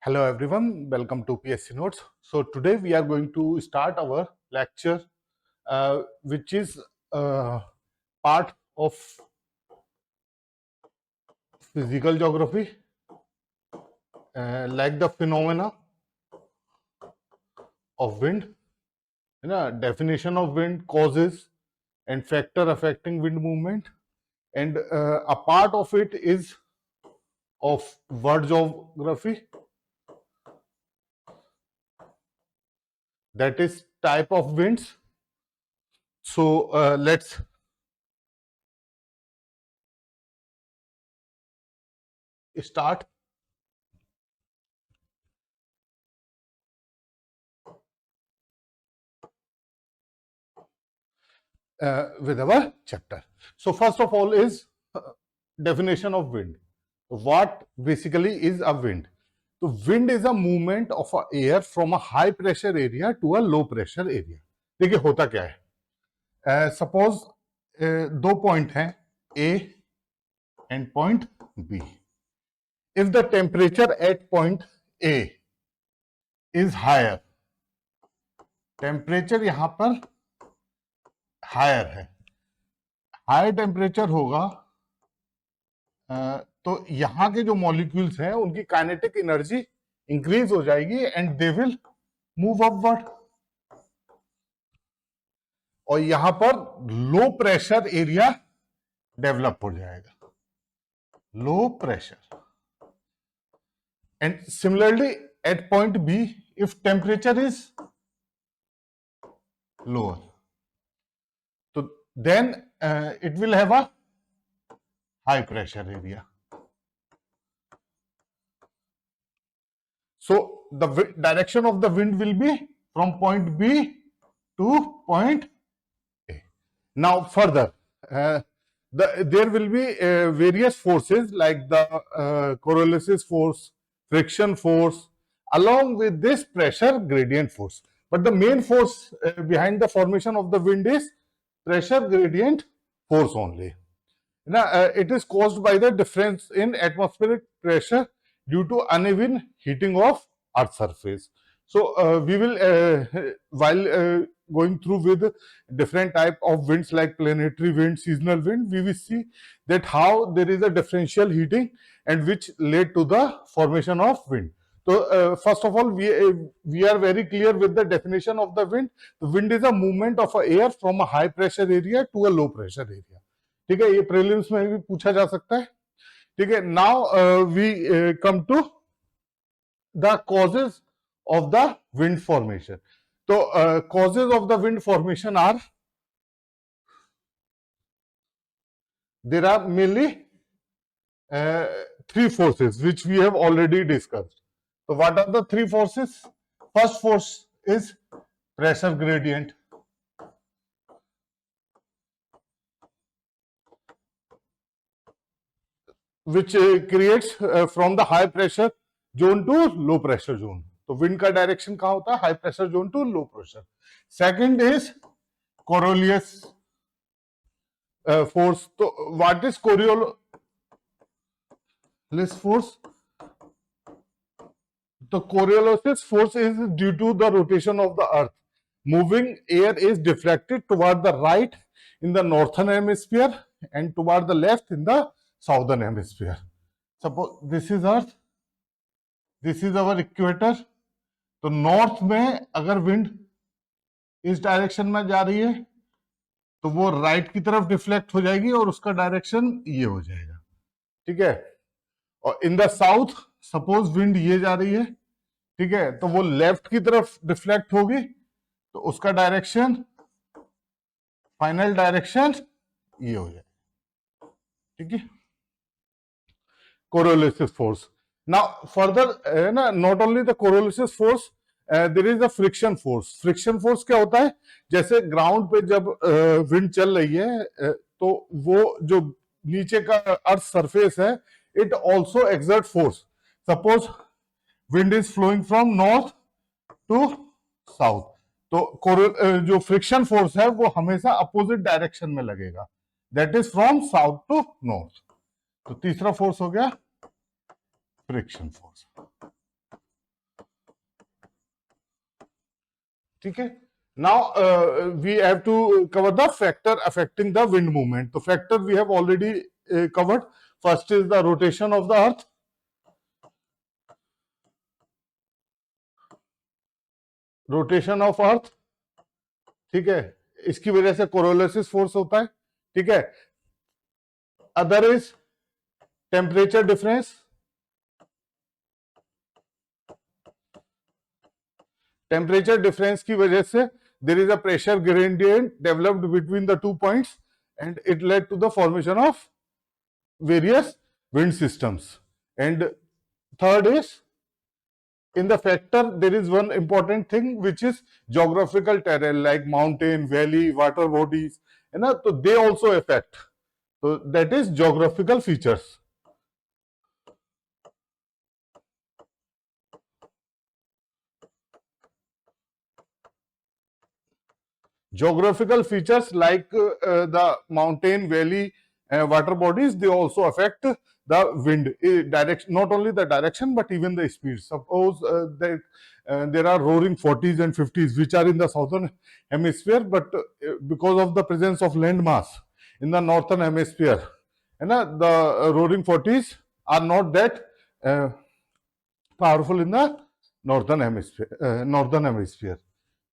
Hello everyone, welcome to PSC Notes. So today we are going to start our lecture which is part of physical geography like the phenomena of wind, definition of wind, causes and factor affecting wind movement, and a part of it is of word geography, that is type of winds. So let's start. With our chapter. So first of all is definition of wind. What basically is a wind? So wind is a movement of a air from a high pressure area to a low pressure area. देखिए होता क्या है, suppose दो point हैं A and point B. If the temperature at point A is higher, temperature यहां पर higher है, higher temperature होगा तो यहां के जो मॉलिक्यूल्स हैं उनकी काइनेटिक एनर्जी इंक्रीज हो जाएगी and they will move upward, और यहां पर लो प्रेशर एरिया डेवलप हो जाएगा, low pressure. And similarly at point B if temperature is lower, तो then it will have a high pressure area. So the direction of the wind will be from point B to point A. Now further, there will be various forces like the coriolis force, friction force, along with this pressure gradient force. But the main force behind the formation of the wind is pressure gradient force only. Now, it is caused by the difference in atmospheric pressure due to uneven heating of Earth's surface. So we will, while going through with different type of winds like planetary wind, seasonal wind, we will see that how there is a differential heating and which led to the formation of wind. So first of all, we are very clear with the definition of the wind. The wind is a movement of air from a high pressure area to a low pressure area. ठीक है, ये prelims में भी पूछा जा सकता है. ठीक है, now we come to the causes of the wind formation. तो causes of the wind formation are, there are mainly three forces which we have already discussed. So what are the three forces? First force is pressure gradient, which creates from the high pressure zone to low pressure zone. तो wind का direction कहाँ होता है? High pressure zone to low pressure. Second is Coriolis force. तो what is Coriolis force? तो Coriolis force is due to the rotation of the earth. Moving air is deflected toward the right in the northern hemisphere and toward the left in the southern hemisphere. Suppose this is Earth, this is our equator. तो north में अगर wind इस direction में जा रही है तो वो राइट की तरफ डिफ्लेक्ट हो जाएगी और उसका डायरेक्शन ये हो जाएगा. ठीक है, और in the south suppose wind ये जा रही है, ठीक है, तो वो लेफ्ट की तरफ डिफ्लेक्ट होगी तो उसका डायरेक्शन, फाइनल डायरेक्शन ये हो जाएगा. ठीक है, कोरोलिसिस फोर्स. नाउ फर्दर ना, not only the Coriolis force, there is a friction force. Friction force क्या होता है? जैसे ग्राउंड पे जब विंड चल रही है तो वो जो नीचे का अर्थ सरफेस है, it also exert force. Suppose wind is flowing from north to south, तो जो फ्रिक्शन फोर्स है वो हमेशा अपोजिट डायरेक्शन में लगेगा, that is from south to north. तो तीसरा फोर्स हो गया फ्रिक्शन फोर्स. ठीक है. Now we have to cover the factor affecting the wind movement. The factor we have already covered. First is the rotation of the earth. Rotation of earth, ठीक है, इसकी वजह से कोरोलिसिस फोर्स होता है, ठीक है. Other is temperature difference. Temperature difference की वजह से there is a pressure gradient developed between the 2 points and it led to the formation of various wind systems. And third is, in the factor there is one important thing which is geographical terrain like mountain, valley, water bodies, so they also affect. So that is geographical features. Geographical features like the mountain, valley, water bodies, they also affect the wind direction, not only the direction but even the speed. Suppose that there are roaring 40s and 50s which are in the southern hemisphere, but because of the presence of land mass in the northern hemisphere, the roaring 40s are not that powerful in the northern hemisphere.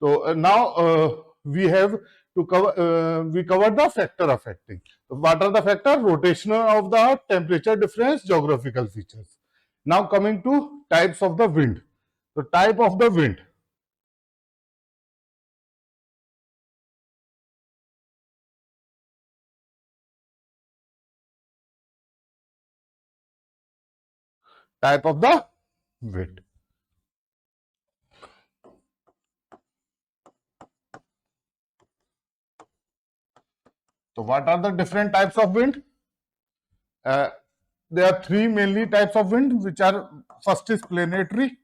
So now we have to cover, we covered the factor affecting. So what are the factors? Rotational of the earth, temperature difference, geographical features. Now coming to types of the wind. The type of the wind. Type of the wind. So what are the different types of wind? There are three mainly types of wind, which are, first is planetary.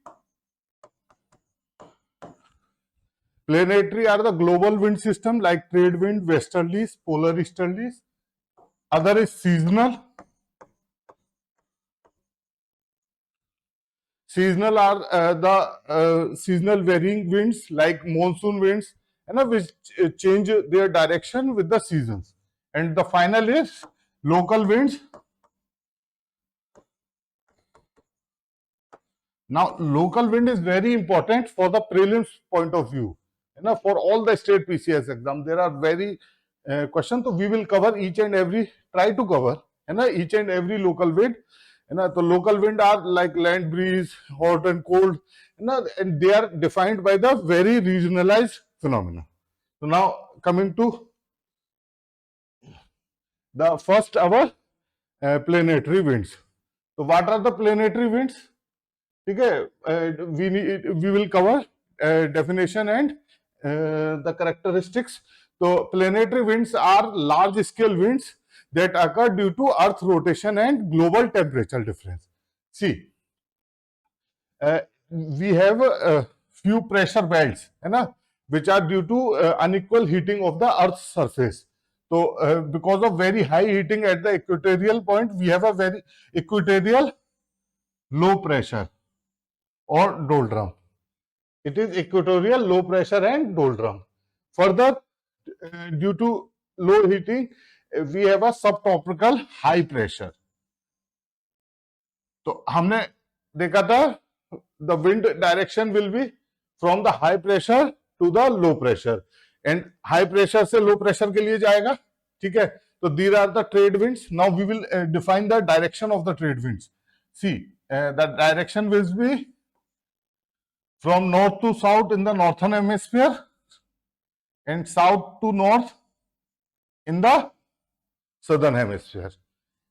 Planetary are the global wind system like trade wind, westerlies, polar easterlies. Other is seasonal. Seasonal are the seasonal varying winds like monsoon winds, which change their direction with the seasons. And the final is local winds. Now, local wind is very important for the prelims point of view. For all the state PCS exam, there are very questions. So we will cover each and every, try to cover each and every local wind. The local wind are like land breeze, hot and cold, and they are defined by the very regionalized phenomena. So now coming to the first, our planetary winds. So what are the planetary winds? Okay, we will cover definition and the characteristics. So planetary winds are large scale winds that occur due to earth rotation and global temperature difference. See, we have a few pressure belts, which are due to unequal heating of the earth's surface. So because of very high heating at the equatorial point, we have a very equatorial low pressure or doldrum. It is equatorial low pressure and doldrum. Further, due to low heating, we have a subtropical high pressure. तो हमने देखा था the wind direction will be from the high pressure to the low pressure, and high pressure से low pressure के लिए जाएगा, ठीक है. So these are the trade winds. Now we will define the direction of the trade winds. See, the direction will be from north to south in the northern hemisphere and south to north in the southern hemisphere.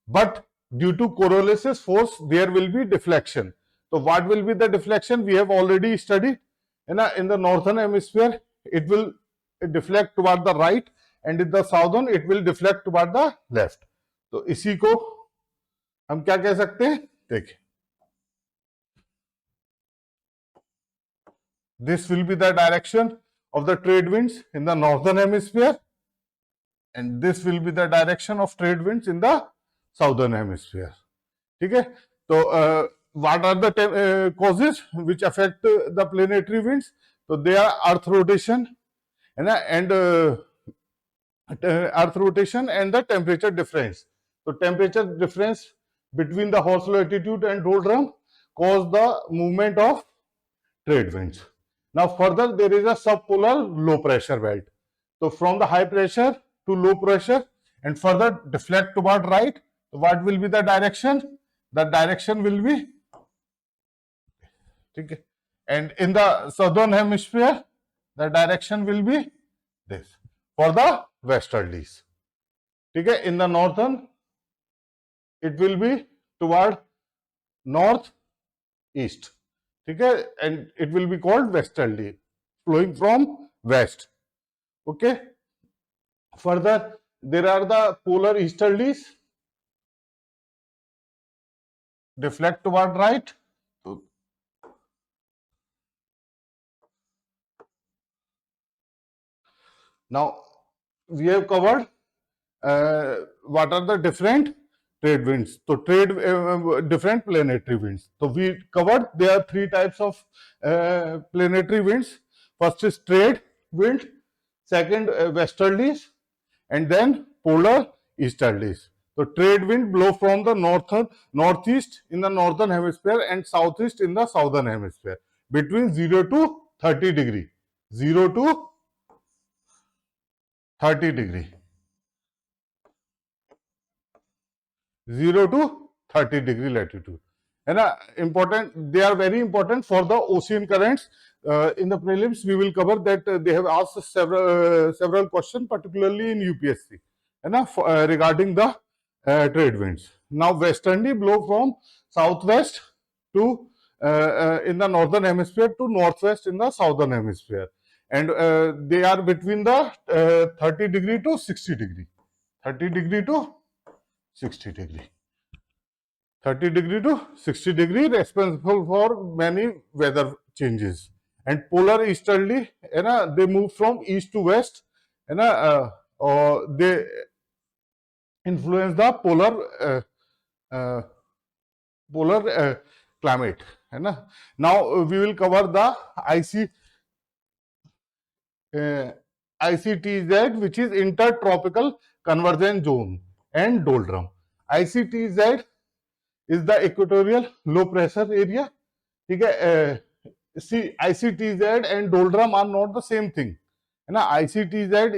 But due to coriolis force, there will be deflection. So what will be the deflection? We have already studied. In the northern hemisphere, it will deflect toward the right, and in the southern, it will deflect toward the left. तो इसी को हम क्या कह सकते हैं? देखिए, this will be the direction of the trade winds in the northern hemisphere, and this will be the direction of trade winds in the southern hemisphere. ठीक है. तो what are the causes which affect the planetary winds? तो they are earth rotation है ना, and earth rotation and the temperature difference. तो temperature difference between the horse latitude and doldrum cause the movement of trade winds. Now further there is a subpolar low pressure belt. So from the high pressure to low pressure and further deflect toward right. So what will be the direction? The direction will be, okay, and in the southern hemisphere the direction will be this for the westerlies. Okay, in the northern it will be toward north east. Okay, and it will be called westerly, flowing from west. Okay, further there are the polar easterlies, deflect toward right. Now we have covered what are the different trade winds. So different planetary winds. So we covered there are three types of planetary winds. First is trade wind, second westerlies, and then polar easterlies. So trade wind blow from the northeast in the northern hemisphere and southeast in the southern hemisphere between 0 to 30 degree. 0 to 30 degree. 0 to 30 degree latitude. And important, they are very important for the ocean currents. In the prelims, we will cover that they have asked several questions, particularly in UPSC, regarding the trade winds. Now, westerly blow from southwest to in the northern hemisphere to northwest in the southern hemisphere, and they are between the 30 degree to 60 degree. 30 degree to 60 degree. 30 degree to 60 degree responsible for many weather changes. And polar easterly, they move from east to west, or they influence the polar climate. Now we will cover the ICTZ, which is intertropical convergence zone, and doldrum. ICTZ is the equatorial low pressure area. Okay, see, ICTZ and doldrum are not the same thing. ICTZ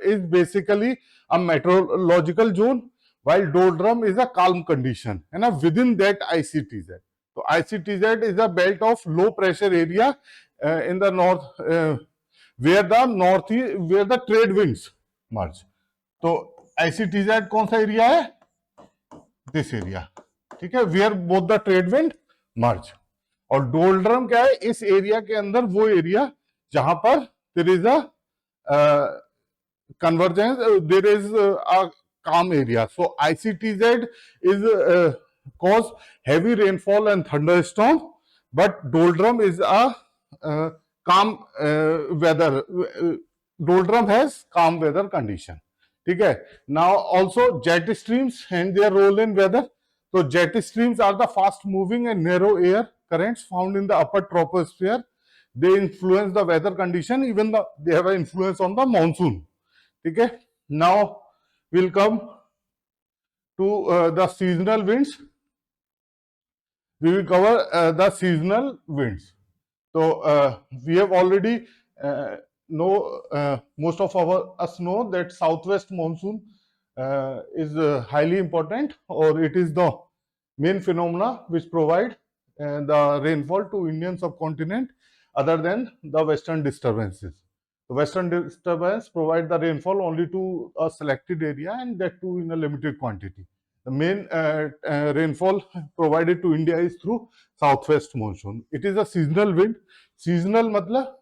is basically a meteorological zone, while doldrum is a calm condition. Within that ICTZ. So ICTZ is a belt of low pressure area in the north, where the trade winds merge. तो ICTZ कौन सा area है? This area. ठीक है, where both the trade wind merge. और doldrum क्या है? इस एरिया के अंदर वो एरिया जहां पर there is a convergence, there is a calm area. So ICTZ is cause heavy rainfall and thunderstorm, but doldrum is a calm weather. Doldrum has calm weather condition. ठीक है. Now also jet streams and their role in weather. So jet streams are the fast moving and narrow air currents found in the upper troposphere. They influence the weather condition, even they have an influence on the monsoon. Okay, now we'll come to the seasonal winds. We will cover the seasonal winds. So we have already most of us know that southwest monsoon is highly important, or it is the main phenomena which provide the rainfall to Indian subcontinent other than the western disturbances. The western disturbance provide the rainfall only to a selected area, and that too in a limited quantity. The main rainfall provided to India is through southwest monsoon. It is a seasonal wind. Seasonal मतलब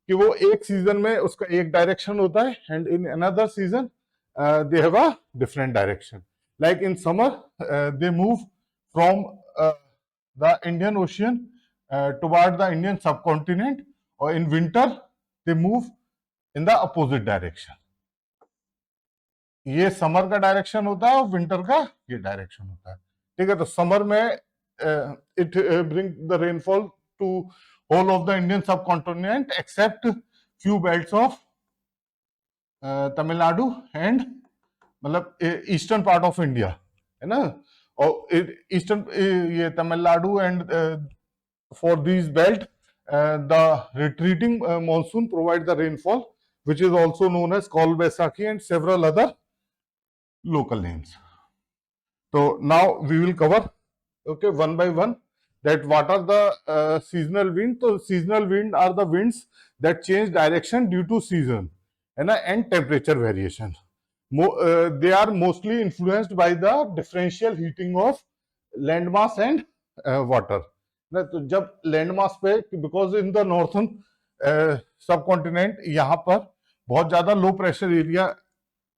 कि वो एक season में उसका एक direction होता है, and in another season they have a different direction. Like in summer, they move from the Indian Ocean toward the Indian subcontinent, or in winter they move in the opposite direction. ये summer का direction होता है और winter का ये direction होता है. ठीक है, तो समर में it bring the rainfall to whole of the Indian subcontinent except few belts of Tamil Nadu and मतलब ईस्टर्न पार्ट ऑफ इंडिया है ना, और ईस्टर्न ये Tamil Nadu and for this belt the retreating monsoon provide the rainfall which is also known as Kaul Baisakhi and several other local names. So now we will cover okay one by one that what are the seasonal wind. So seasonal wind are the winds that change direction due to season and temperature variation. They are mostly influenced by the differential heating of landmass and water. ना तो जब landmass पे because in the northern सब continent यहाँ पर बहुत ज्यादा लो pressure area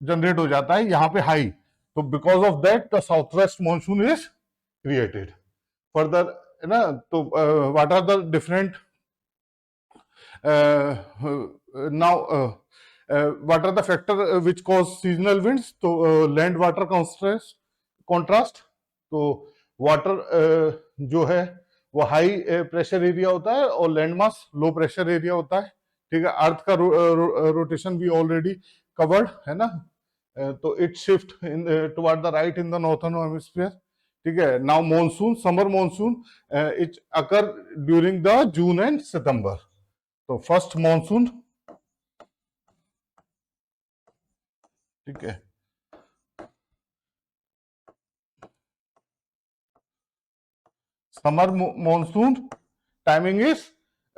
generate हो जाता है, यहाँ पे हाई, तो because of that the south west monsoon is created further है ना. तो what are the different now what are the factor which cause seasonal winds? तो land water contrast. तो वाटर जो है वो हाई प्रेशर एरिया होता है और लैंड मास लो प्रेशर एरिया होता है. ठीक है, अर्थ का रोटेशन भी ऑलरेडी कवर्ड है ना. तो it shift in toward the right in the northern hemisphere. ठीक है. Now monsoon, summer monsoon it occur during the June and September. तो फर्स्ट मॉनसून, ठीक है, summer monsoon timing is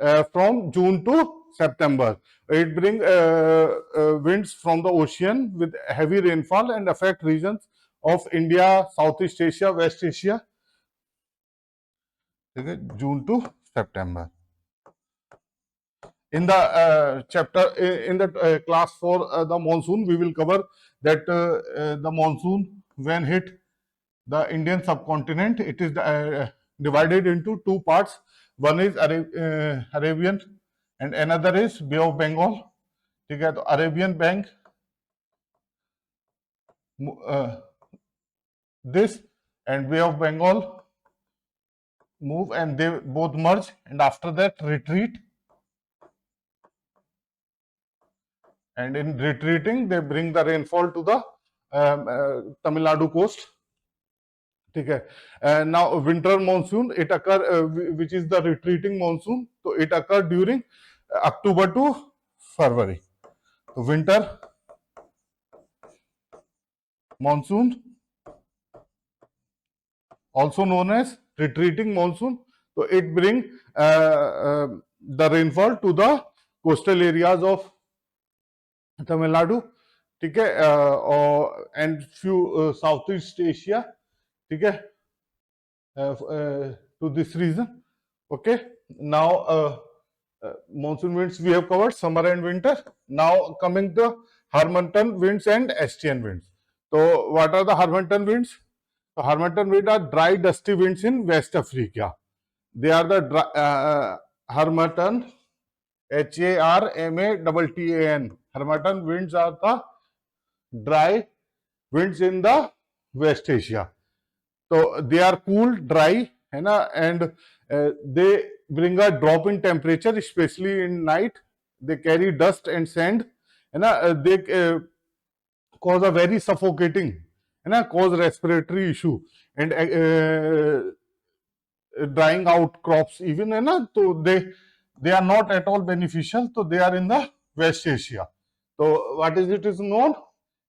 from June to September. It bring winds from the ocean with heavy rainfall and affect regions of India, Southeast Asia, West Asia. Okay, June to September. In the chapter, in the class for the monsoon, we will cover that the monsoon when hit the Indian subcontinent, it is divided into two parts. One is Arabian and another is Bay of Bengal. ठीक है, तो Arabian bank this and Bay of Bengal move and they both merge and after that retreat, and in retreating they bring the rainfall to the Tamil Nadu coast. ठीक है. Now winter monsoon, it occur which is the retreating monsoon, so it occur during October to February. So winter monsoon, also known as retreating monsoon, so it bring the rainfall to the coastal areas of Tamil Nadu, ठीक है, and few Southeast Asia, ठीक है, to this region. Okay, now monsoon winds we have covered, summer and winter. Now coming to Harmattan winds and Estian winds. So what are the Harmattan winds? So Harmattan winds are dry dusty winds in West Africa. They are the Harmattan, Harmattan. Harmattan winds are the dry winds in the West Asia. So they are cool, dry, है ना, and they bring a drop in temperature, especially in night. They carry dust and sand, है ना. They cause a very suffocating, है ना, cause respiratory issue and drying out crops even, है ना. तो they are not at all beneficial. So they are in the West Asia. So what is it is known?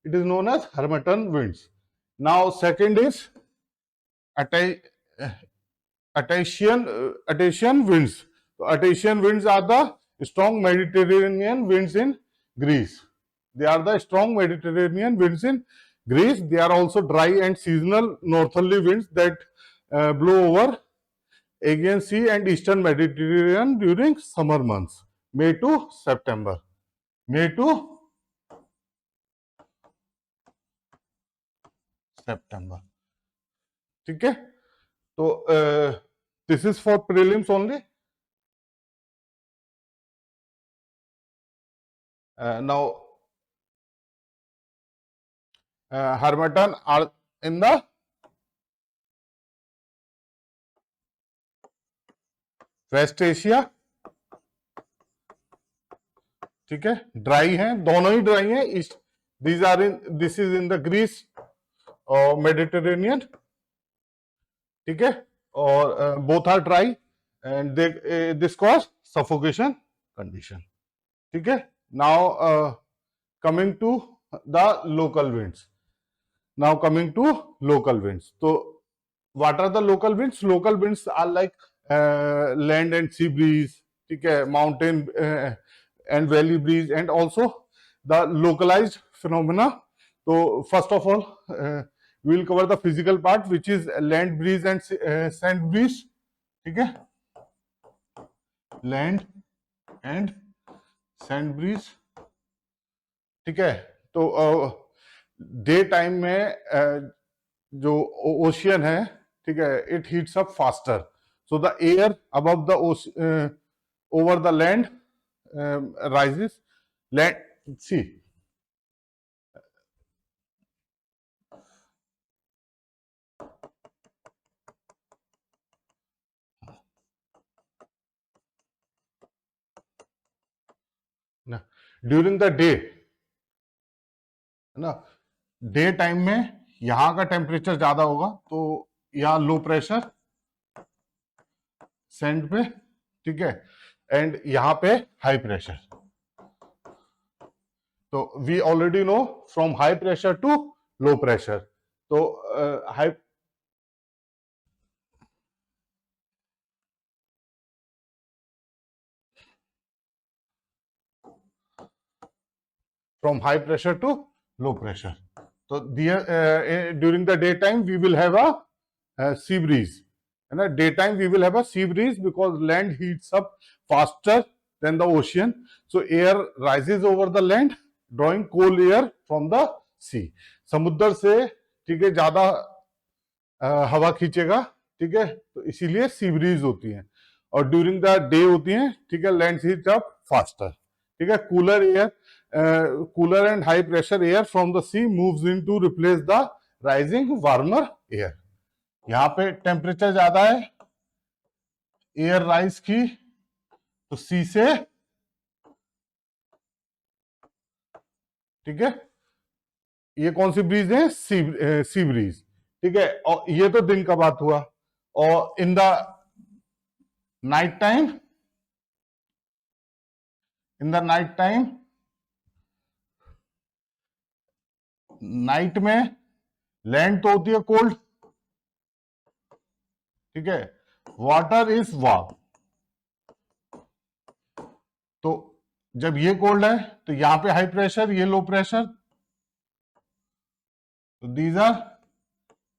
It is known as Harmattan winds. Now second is Atasian winds. So Atasian winds are the strong Mediterranean winds in Greece. They are the strong Mediterranean winds in Greece. They are also dry and seasonal northerly winds that blow over Aegean Sea and Eastern Mediterranean during summer months, May to September. May to September. ठीक है, तो this is for prelims only. Now Harmattan are in the west Asia, ठीक है, dry है, दोनों ही dry है। East this is in the Greece और मेडिटेरेनियन, ठीक है, और both are dry and this cause suffocation condition, ठीक है। Now coming to the local winds, now coming to local winds, तो what are the local winds? Local winds are like land and sea breeze, ठीक है, mountain and valley breeze, and also the localized phenomena. So first of all we will cover the physical part, which is land breeze and sand breeze, ठीक है, land and sand breeze, ठीक है। तो day time में जो ocean है, ठीक है, it heats up faster, so the air above the over the land rises, land sea, during the day, है ना, डे टाइम में यहां का टेम्परेचर ज्यादा होगा, तो यहाँ लो प्रेशर सैंड पे, ठीक है, एंड यहां पे हाई प्रेशर। तो we already know from high pressure to low pressure, तो high from high pressure to low pressure. So during the daytime we will have a sea breeze. In the daytime we will have a sea breeze because land heats up faster than the ocean. So air rises over the land, drawing cold air from the sea. समुद्र से, ठीक है, ज्यादा हवा खींचेगा, ठीक है, तो इसीलिए सी ब्रीज होती है, और ड्यूरिंग द डे होती है, ठीक है, लैंड हीट अप फास्टर, ठीक है। Cooler air, cooler and high pressure air from the sea moves in to replace the rising warmer air. यहां पे टेम्परेचर ज्यादा है, एयर राइज की, तो सी से, ठीक है, ये कौन सी ब्रीज है? सी ब्रीज, ठीक है। और ये तो दिन का बात हुआ, और in the night time, in the night time, night में लैंड तो होती है कोल्ड, ठीक है, वाटर इज वार्म, तो जब ये कोल्ड है तो यहां पे हाई प्रेशर, ये लो प्रेशर, तो दीज आर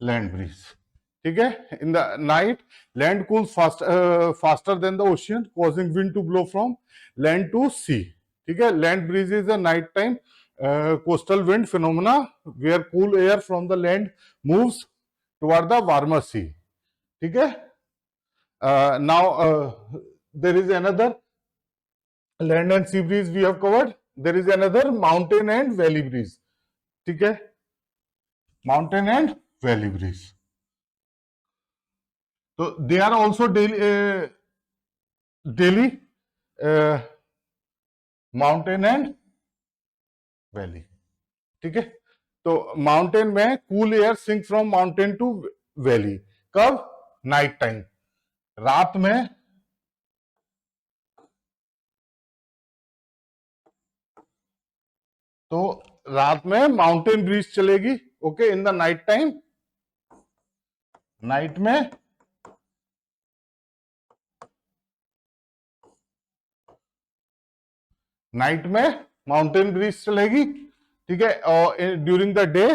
लैंड ब्रीज, ठीक है। In the night land cools faster than the ocean, causing wind to blow from land to sea, ठीक है। Land breeze is a night time coastal wind phenomena where cool air from the land moves toward the warmer sea, ठीक है। Now there is another land and sea breeze we have covered, there is another mountain and valley breeze, ठीक है, mountain and valley breeze, so they are also daily mountain and valley, ठीक है। तो mountain में cool air sink from mountain to valley, कब? Night time, रात में, तो रात में माउंटेन ब्रीज चलेगी, okay, in the night time, night में माउंटेन ब्रीज चलेगी, ठीक है, और during the day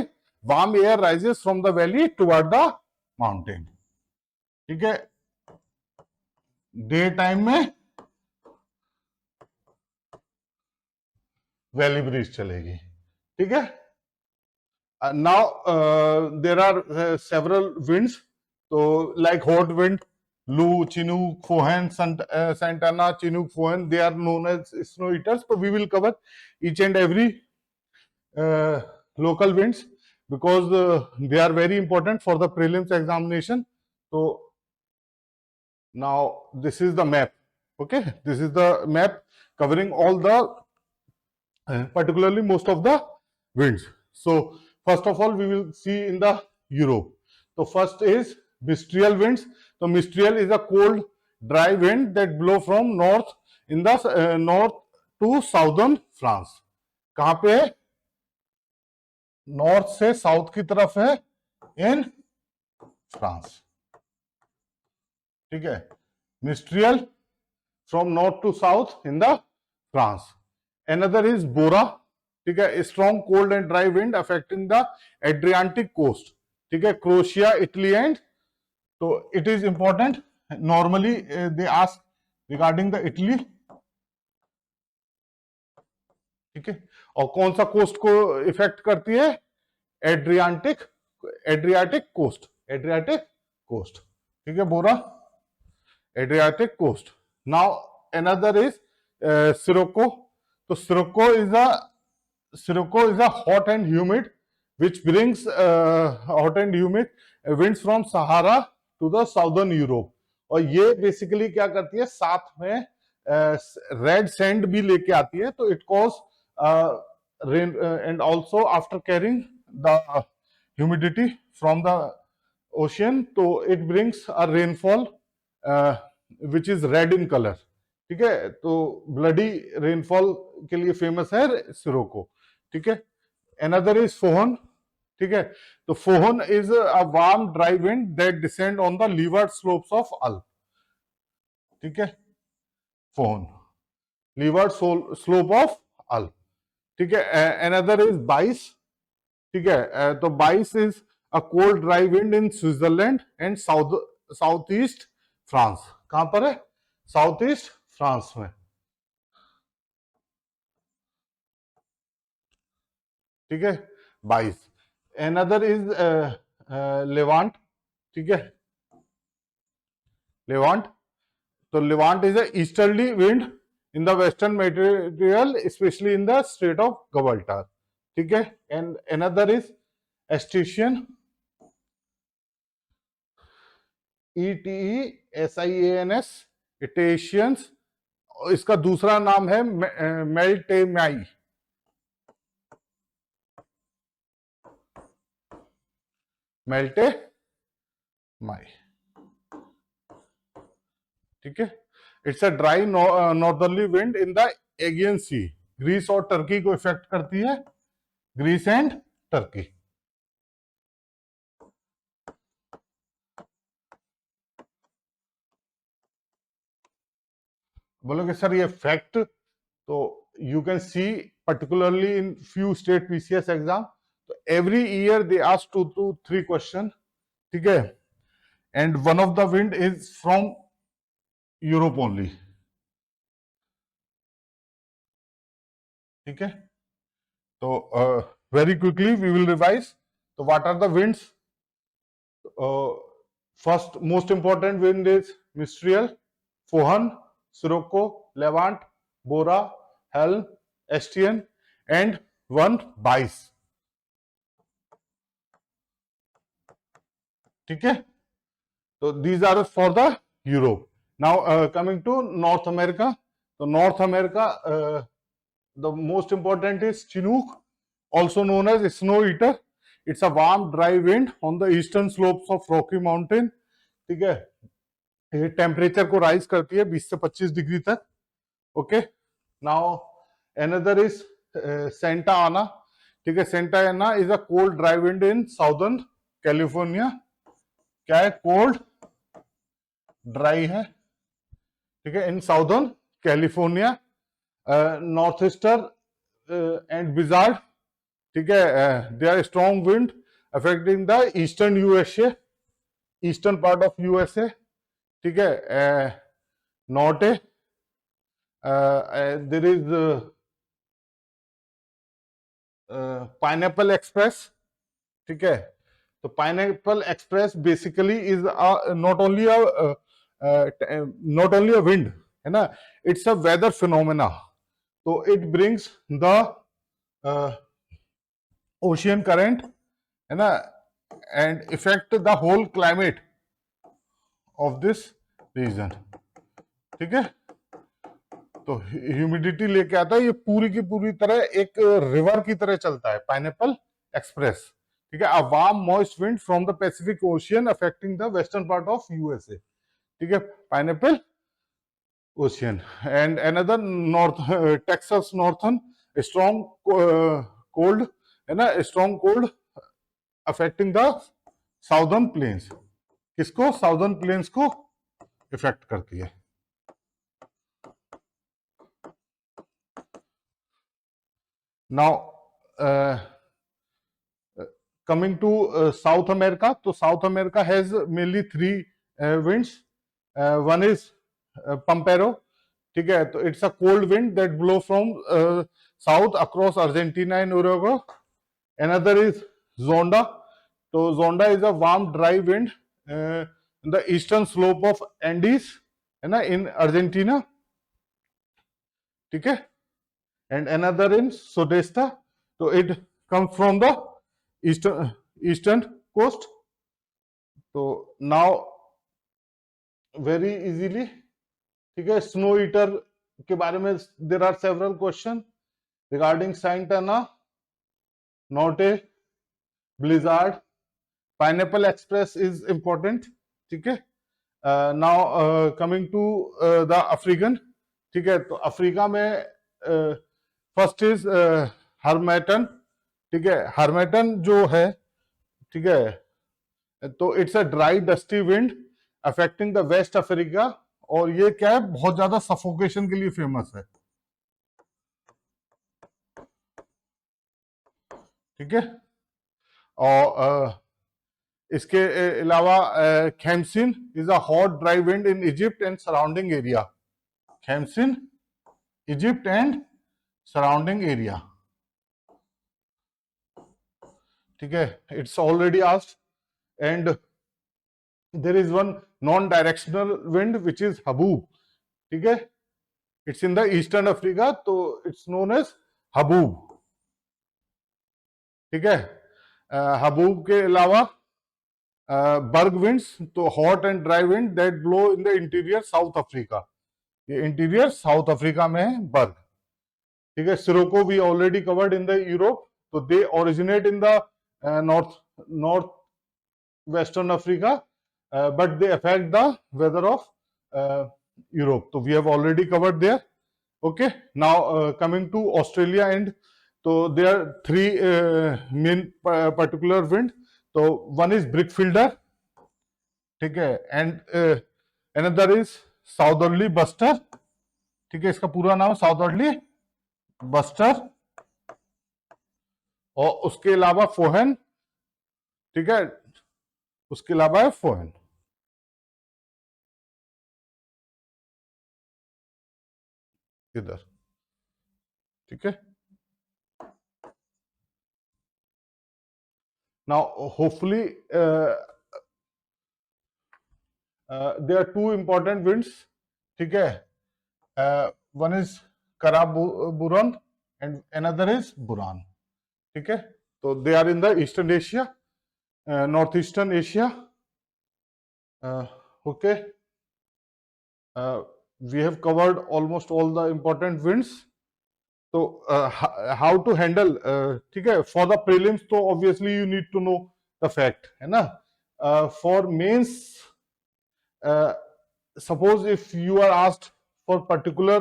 warm air rises from the valley toward the mountain, ठीक है। डे टाइम में वैली ब्रीज चलेगी, ठीक है। Now there are several winds, तो like hot wind, loo, chinook, foehn, Santa Ana, chinook, foehn, they are known as snow eaters. So we will cover each and every local winds because they are very important for the prelims examination. So Now this is the map. Okay, this is the map covering all the particularly most of the winds. So first of all we will see in the Europe. So first is mistral winds. So mistral is a cold dry wind that blow from north in the north to southern France. कहाँ पे है? North से south की तरफ है इन France. ठीक है, mistral from north to south in the France. Another is Bora. ठीक है, strong cold and dry wind affecting the Adriatic coast. ठीक है, क्रोशिया, इटली एंड. तो it is important. Normally they ask regarding the Italy. ठीक है, और कौन सा कोस्ट को इफेक्ट करती है? Adriatic coast. Adriatic coast. ठीक है, bora, Adriatic coast. Now another is sirocco. तो sirocco is a hot and humid which brings hot and humid winds from Sahara to the southern Europe. और ये basically क्या करती है, साथ में रेड सैंड भी लेके आती है. तो it cause rain and also after carrying the humidity from the ocean, so it brings a rainfall which is red in color. ठीक है, तो ब्लडी रेनफॉल के लिए फेमस है सिरोको. ठीक है, another is फोहन. ठीक है, तो foehn is a warm dry wind that descend on the leeward slopes of Alp. ठीक है, फोहन, लीवर्ड स्लोप ऑफ अल्प. ठीक है, अनदर इज बाइस. ठीक है, तो बाइस is a cold dry wind in Switzerland and south east France. कहां पर है? साउथ ईस्ट फ्रांस में. ठीक है, बाइस. Another is Levant. ठीक है, Levant. तो Levant is a easterly wind in the western Mediterranean, especially in the Strait of Gibraltar. ठीक है, and another is Asturian. ETESIANS, Etesians. इसका दूसरा नाम है मेल्टेमाई. मेल्टे माई. ठीक है, it's a dry northerly wind in the Aegean sea. Greece और Turkey को इफेक्ट करती है. Greece and Turkey. बोलोगे सर ये फैक्ट, तो you can see particularly in few state PCS exam. तो every year they ask 2 to 3 question. ठीक है, and one of the wind is from Europe only. ठीक है, तो very quickly we will revise. तो what are the winds? First most important wind is mistral, foehn, sirocco, levant, bora, helm, एस्टियन and one bise. ठीक है, तो these are for the Europe. Now coming to North America. तो North America, the most important is chinook, also known as snow eater. It's a warm dry wind on the eastern slopes of Rocky Mountain. ठीक है, ये temperature को rise करती है 20 से 25 degree तक. Okay, now another is Santa Ana. ठीक है, Santa Ana is a cold dry wind in southern California. क्या है? कोल्ड ड्राई है. ठीक है, in southern California. North easter and blizzard. ठीक है, they are strong wind affecting the eastern USA, eastern part of USA. ठीक है, norte. There is pineapple express. ठीक है, तो pineapple express basically is not only a wind, है ना, it's a weather phenomena. तो it brings the ocean current, है ना, and effect the whole climate of this region, ठीक है। तो ह्यूमिडिटी लेके आता है, ये पूरी की पूरी तरह एक रिवर की तरह चलता है, पाइनएप्पल एक्सप्रेस, ठीक है। A warm moist wind from the Pacific ocean affecting the western part of USA, ठीक है, pineapple ocean. And another north Texas northern strong cold, है ना, strong cold affecting the southern plains, किसको, southern plains को effect करती है। Now coming to South America, तो South America has mainly three winds. One is Pampero, ठीक है, तो it's a cold wind that blow from south across Argentina and Uruguay. Another is Zonda, तो Zonda is a warm dry wind in the eastern slope of Andes, है ना, in Argentina, ठीक है। And another in Sudesta, so it comes from the eastern coast. तो now very easily, ठीक है, snow eater के बारे में there are several question regarding Saint Anna, Norte, Blizzard, Pineapple Express is important, ठीक है। Now coming to the African, ठीक है, तो अफ्रीका में फर्स्ट इज हर्मेटन, ठीक है। हर्मेटन जो है, ठीक है, तो it's a dry dusty wind affecting the West Africa, और ये क्या है, बहुत ज्यादा सफोकेशन के लिए फेमस है, ठीक है। और इसके अलावा khamsin is a hot dry wind in Egypt and surrounding area, khamsin, Egypt and surrounding area, ठीक है, it's already asked. And there is one non directional wind which is haboob, ठीक है, it's in the eastern Africa, तो it's known as haboob, ठीक है। Haboob के अलावा berg winds, तो hot and dry wind that blow in the interior South Africa, ये interior South Africa में है बर्ग, ठीक है। Sirocco we already covered in the Europe, तो they originate in the north western Africa, but they affect the weather of Europe, तो we have already covered there, okay. Now coming to Australia and, तो there are three main particular wind, तो one is brickfielder, ठीक है, and another is southerly buster, ठीक है, इसका पूरा नाम साउदर्ली बस्टर, और उसके अलावा फोहन, ठीक है, उसके अलावा है फोहन, इधर, ठीक है। Now hopefully there are two important winds, ठीक है, one is karaburan and another is buran, ठीक है, तो they are in the eastern Asia, north eastern Asia, okay. We have covered almost all the important winds, तो how to handle, ठीक है, for the prelims, तो obviously you need to know the fact, है ना। For mains, suppose if you are asked for particular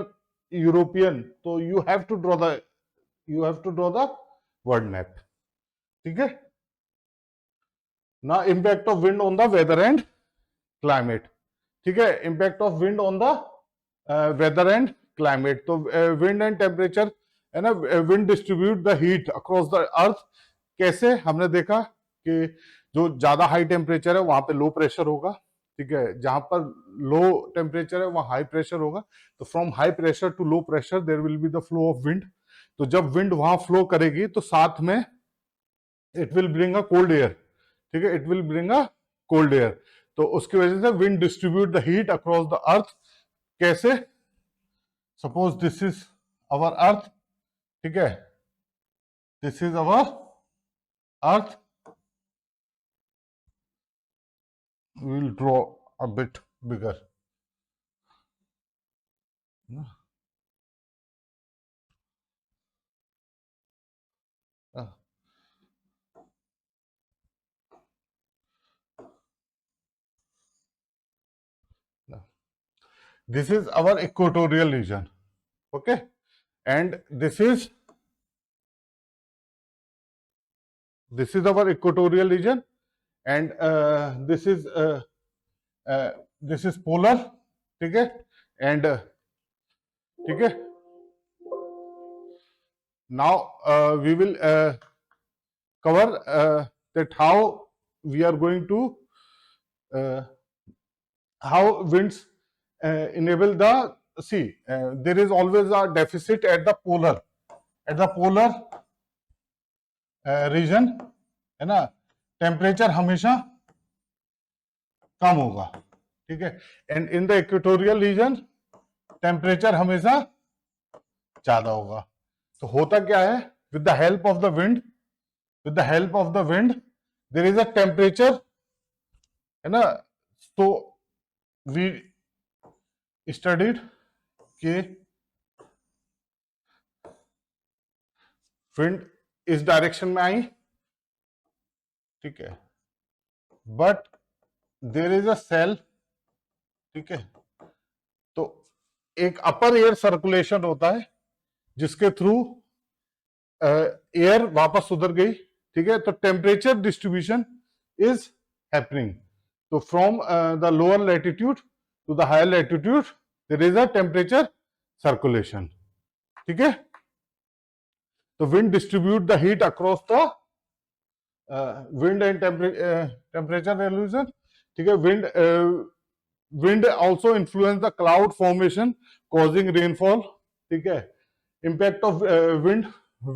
European, तो you have to draw the world map, ठीक है ना। impact of wind on the weather and climate, ठीक है, impact of wind on the weather and climate, तो wind and temperature, है ना, wind distribute the heat across the earth, कैसे, हमने देखा कि जो ज्यादा हाई टेम्परेचर है वहां पे लो प्रेशर होगा, ठीक है, जहां पर लो टेम्परेचर है वहां हाई प्रेशर होगा, तो from high pressure to low pressure there will be the flow of wind, तो जब विंड वहां फ्लो करेगी तो साथ में it will bring a cold air, ठीक है, it will bring a cold air, तो उसकी वजह से wind distribute the heat across the earth, कैसे, suppose this is our earth, ठीक है, this is our earth, we will draw a bit bigger, This is our equatorial region, okay, and this is our equatorial region, and this is polar, ठीक है, and ठीक है. Now we will cover that how we are going to how winds enable the see. There is always a deficit at the polar region, है ना. Temperature हमेशा कम होगा, ठीक है, and in the equatorial region temperature हमेशा ज्यादा होगा. तो होता क्या है, with the help of the wind there is a temperature, है ना. तो वी स्टडीड के विंड इस डायरेक्शन में आई, ठीक है, but there is a cell, ठीक है. तो एक अपर एयर सर्कुलेशन होता है जिसके थ्रू एयर वापस उधर गई, ठीक है. तो टेम्परेचर डिस्ट्रीब्यूशन इज हैपनिंग. तो from the lower latitude to the higher latitude there is a temperature circulation, ठीक है. तो wind distribute the heat across the wind and temperature revolution, ठीक है. Wind also influence the cloud formation causing rainfall, ठीक है. Impact of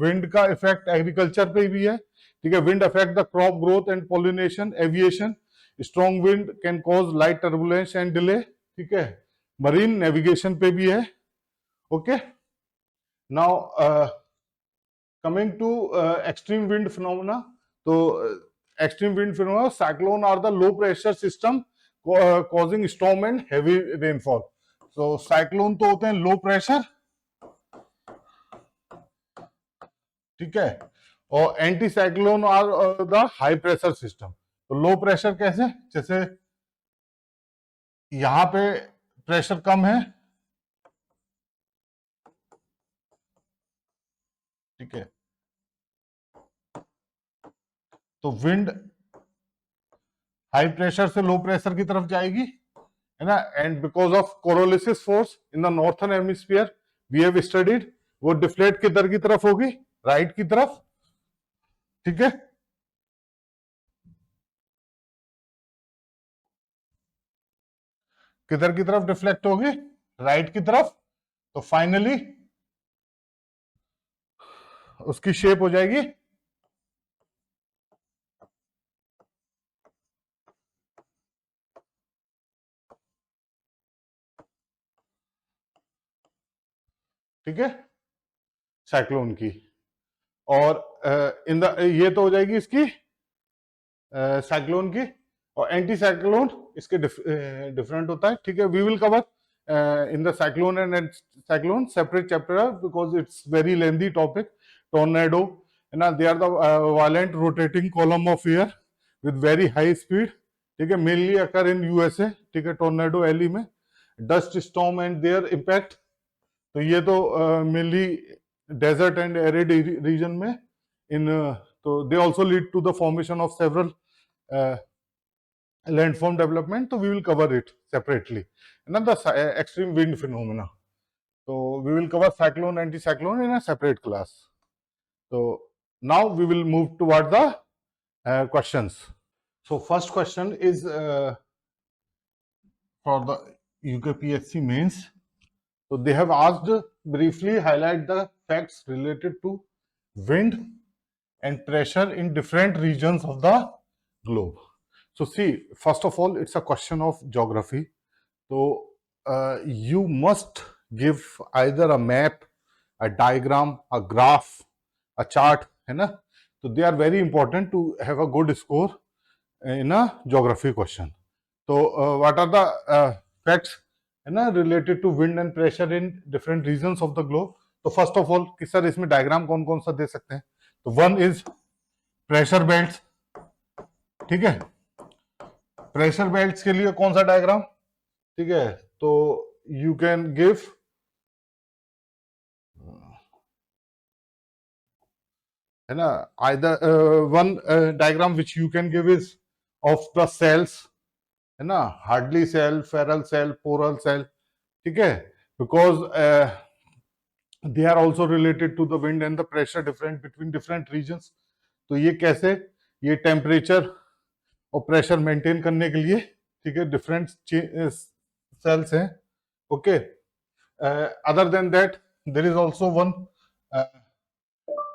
wind का effect agriculture पे भी है, ठीक है. Wind affect the crop growth and pollination, aviation. Strong wind can cause light turbulence and delay, ठीक है. मरीन नेविगेशन पे भी है, okay. Now coming to extreme wind phenomena. तो extreme wind phenomena, cyclone are the low pressure system causing storm and heavy rainfall. तो cyclone तो होते हैं लो प्रेशर, ठीक है, और anti cyclone are the high pressure system. तो low pressure कैसे, जैसे यहां पे प्रेशर कम है, ठीक है, तो विंड हाई प्रेशर से लो प्रेशर की तरफ जाएगी, है ना. And because of Coriolis force in the northern hemisphere we have studied, वो डिफ्लेक्ट किधर की तरफ होगी, राइट की तरफ, ठीक है. किधर की तरफ डिफ्लेक्ट होगी, राइट की तरफ. तो फाइनली उसकी शेप हो जाएगी ठीक है, साइक्लोन की. और इन द ये तो हो जाएगी इसकी साइक्लोन की. और एंटी साइक्लोन इसके डिफरेंट होता है, ठीक है. We will cover in the cyclone and cyclone separate chapter because it's very lengthy topic. Tornado, है ना, they are the violent rotating column of air with very high speed, ठीक है. Mainly occur in USA, ठीक है. Tornado alley में dust storm and their impact. तो ये तो mainly desert and arid region में इन, तो they also lead to the formation of several landform development. So we will cover it separately. And then the extreme wind phenomena, so we will cover cyclone, anticyclone in a separate class. So now we will move toward the questions. So first question is for the UKPSC mains. So they have asked briefly highlight the facts related to wind and pressure in different regions of the globe. So see, first of all, it's a question of geography. So you must give either a map, a diagram, a graph, a chart, है ना. So they are very important to have a good score in a geography question. So what are the facts है ना, related to wind and pressure in different regions of the globe. तो first of all कि sir इसमें diagram कौन कौन सा दे सकते हैं, तो वन इज प्रेशर बेल्ट। ठीक है, प्रेशर बेल्ट के लिए कौन सा डायग्राम, ठीक है, तो यू कैन गिव है ना, either one diagram which you can give is of the cells, है ना, Hadley cell, Ferrel cell, polar cell. ठीक है, because they are also related to the wind and the pressure different between different regions. तो ये कैसे, ये temperature और pressure maintain करने के लिए, ठीक है, डिफरेंट सेल्स हैं। Okay, other than that there is also one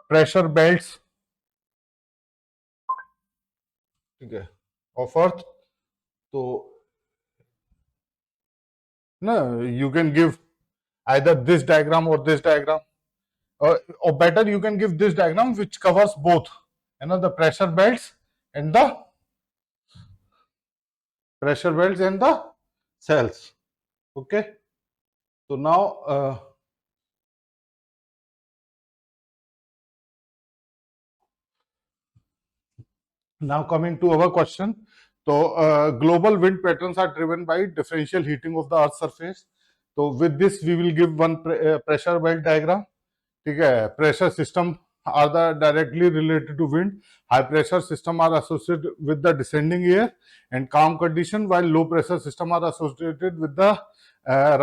pressure belts, ठीक है, ऑफ अर्थ। तो ना, you can give either this diagram or this diagram, or better you can give this diagram which covers both, you know, the pressure belts and the cells. Okay, so now now coming to our question. So global wind patterns are driven by differential heating of the earth's surface. So with this we will give one pressure belt diagram. ठीक है, pressure system are the directly related to wind, high pressure system are associated with the descending air and calm condition, while low pressure system are associated with the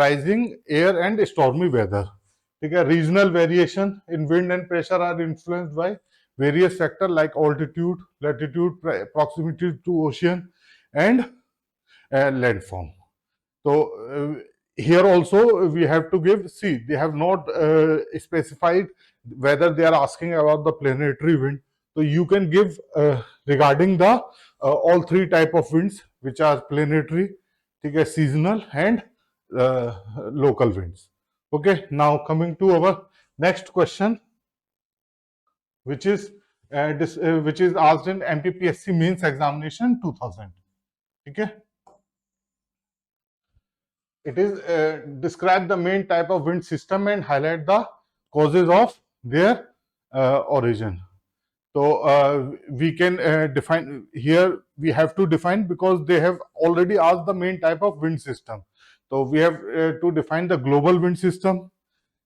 rising air and stormy weather. ठीक है, regional variation in wind and pressure are influenced by various factors like altitude, latitude, proximity to ocean and landform. So here also we have to give, see, they have not specified whether they are asking about the planetary wind. So you can give regarding the all three type of winds, which are planetary, okay, seasonal and local winds. Okay, now coming to our next question, which is which is asked in MPPSC mains examination 2000. Okay, it is describe the main type of wind system and highlight the causes of their origin. So we can define here, we have to define because they have already asked the main type of wind system. So we have to define the global wind system,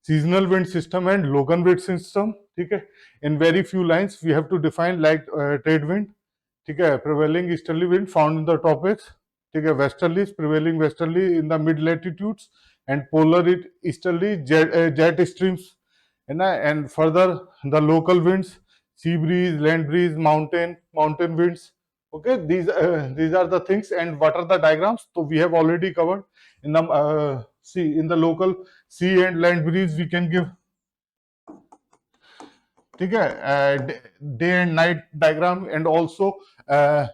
seasonal wind system and local wind system. Okay, in very few lines we have to define like trade wind, okay, prevailing easterly wind found in the tropics, okay, westerly, prevailing westerly in the mid latitudes, and polar easterly jet streams, and further the local winds, sea breeze, land breeze, mountain winds. Okay, these are the things. And what are the diagrams? So we have already covered in the see, in the local sea and land breeze we can give, ठीक है, day and night diagram, and also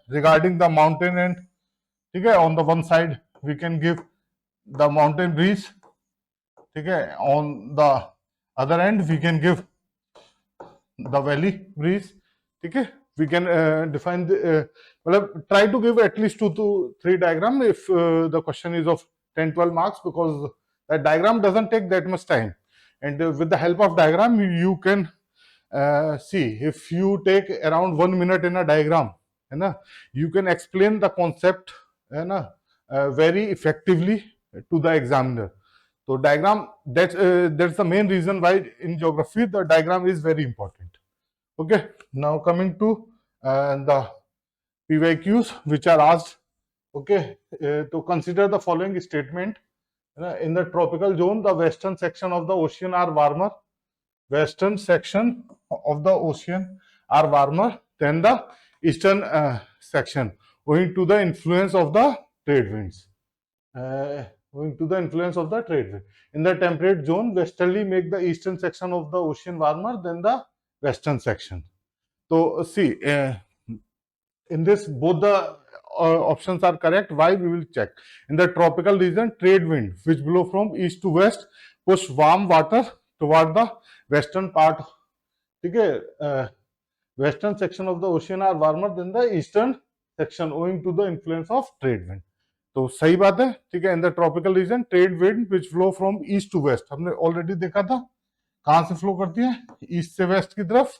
regarding the mountain, and ठीक है, on the one side we can give the mountain breeze, ठीक है, on the other end we can give the valley breeze. ठीक है, we can define the try to give at least 2 to 3 diagram if the question is of 10-12 marks, because that diagram doesn't take that much time, and with the help of diagram you can see, if you take around 1 minute in a diagram, है ना, you can explain the concept, है ना, very effectively to the examiner. So diagram, that's the main reason why in geography the diagram is very important. Okay, now coming to the PYQs which are asked. Okay, to consider the following statement. In the tropical zone, the western section of the ocean are warmer. Western section of the ocean are warmer than the eastern section, owing to the influence of the trade winds. Owing to the influence of the trade wind. In the temperate zone, westerly make the eastern section of the ocean warmer than the western section. So see, in this both the options are correct. Why? We will check. In the tropical region, trade wind which blow from east to west push warm water toward the western part. Okay, western section of the ocean are warmer than the eastern section owing to the influence of trade wind. तो सही बात है, ठीक है। In the tropical region trade wind which flow from east to west, हमने already देखा था कहां से फ्लो करती है, ईस्ट से वेस्ट की तरफ।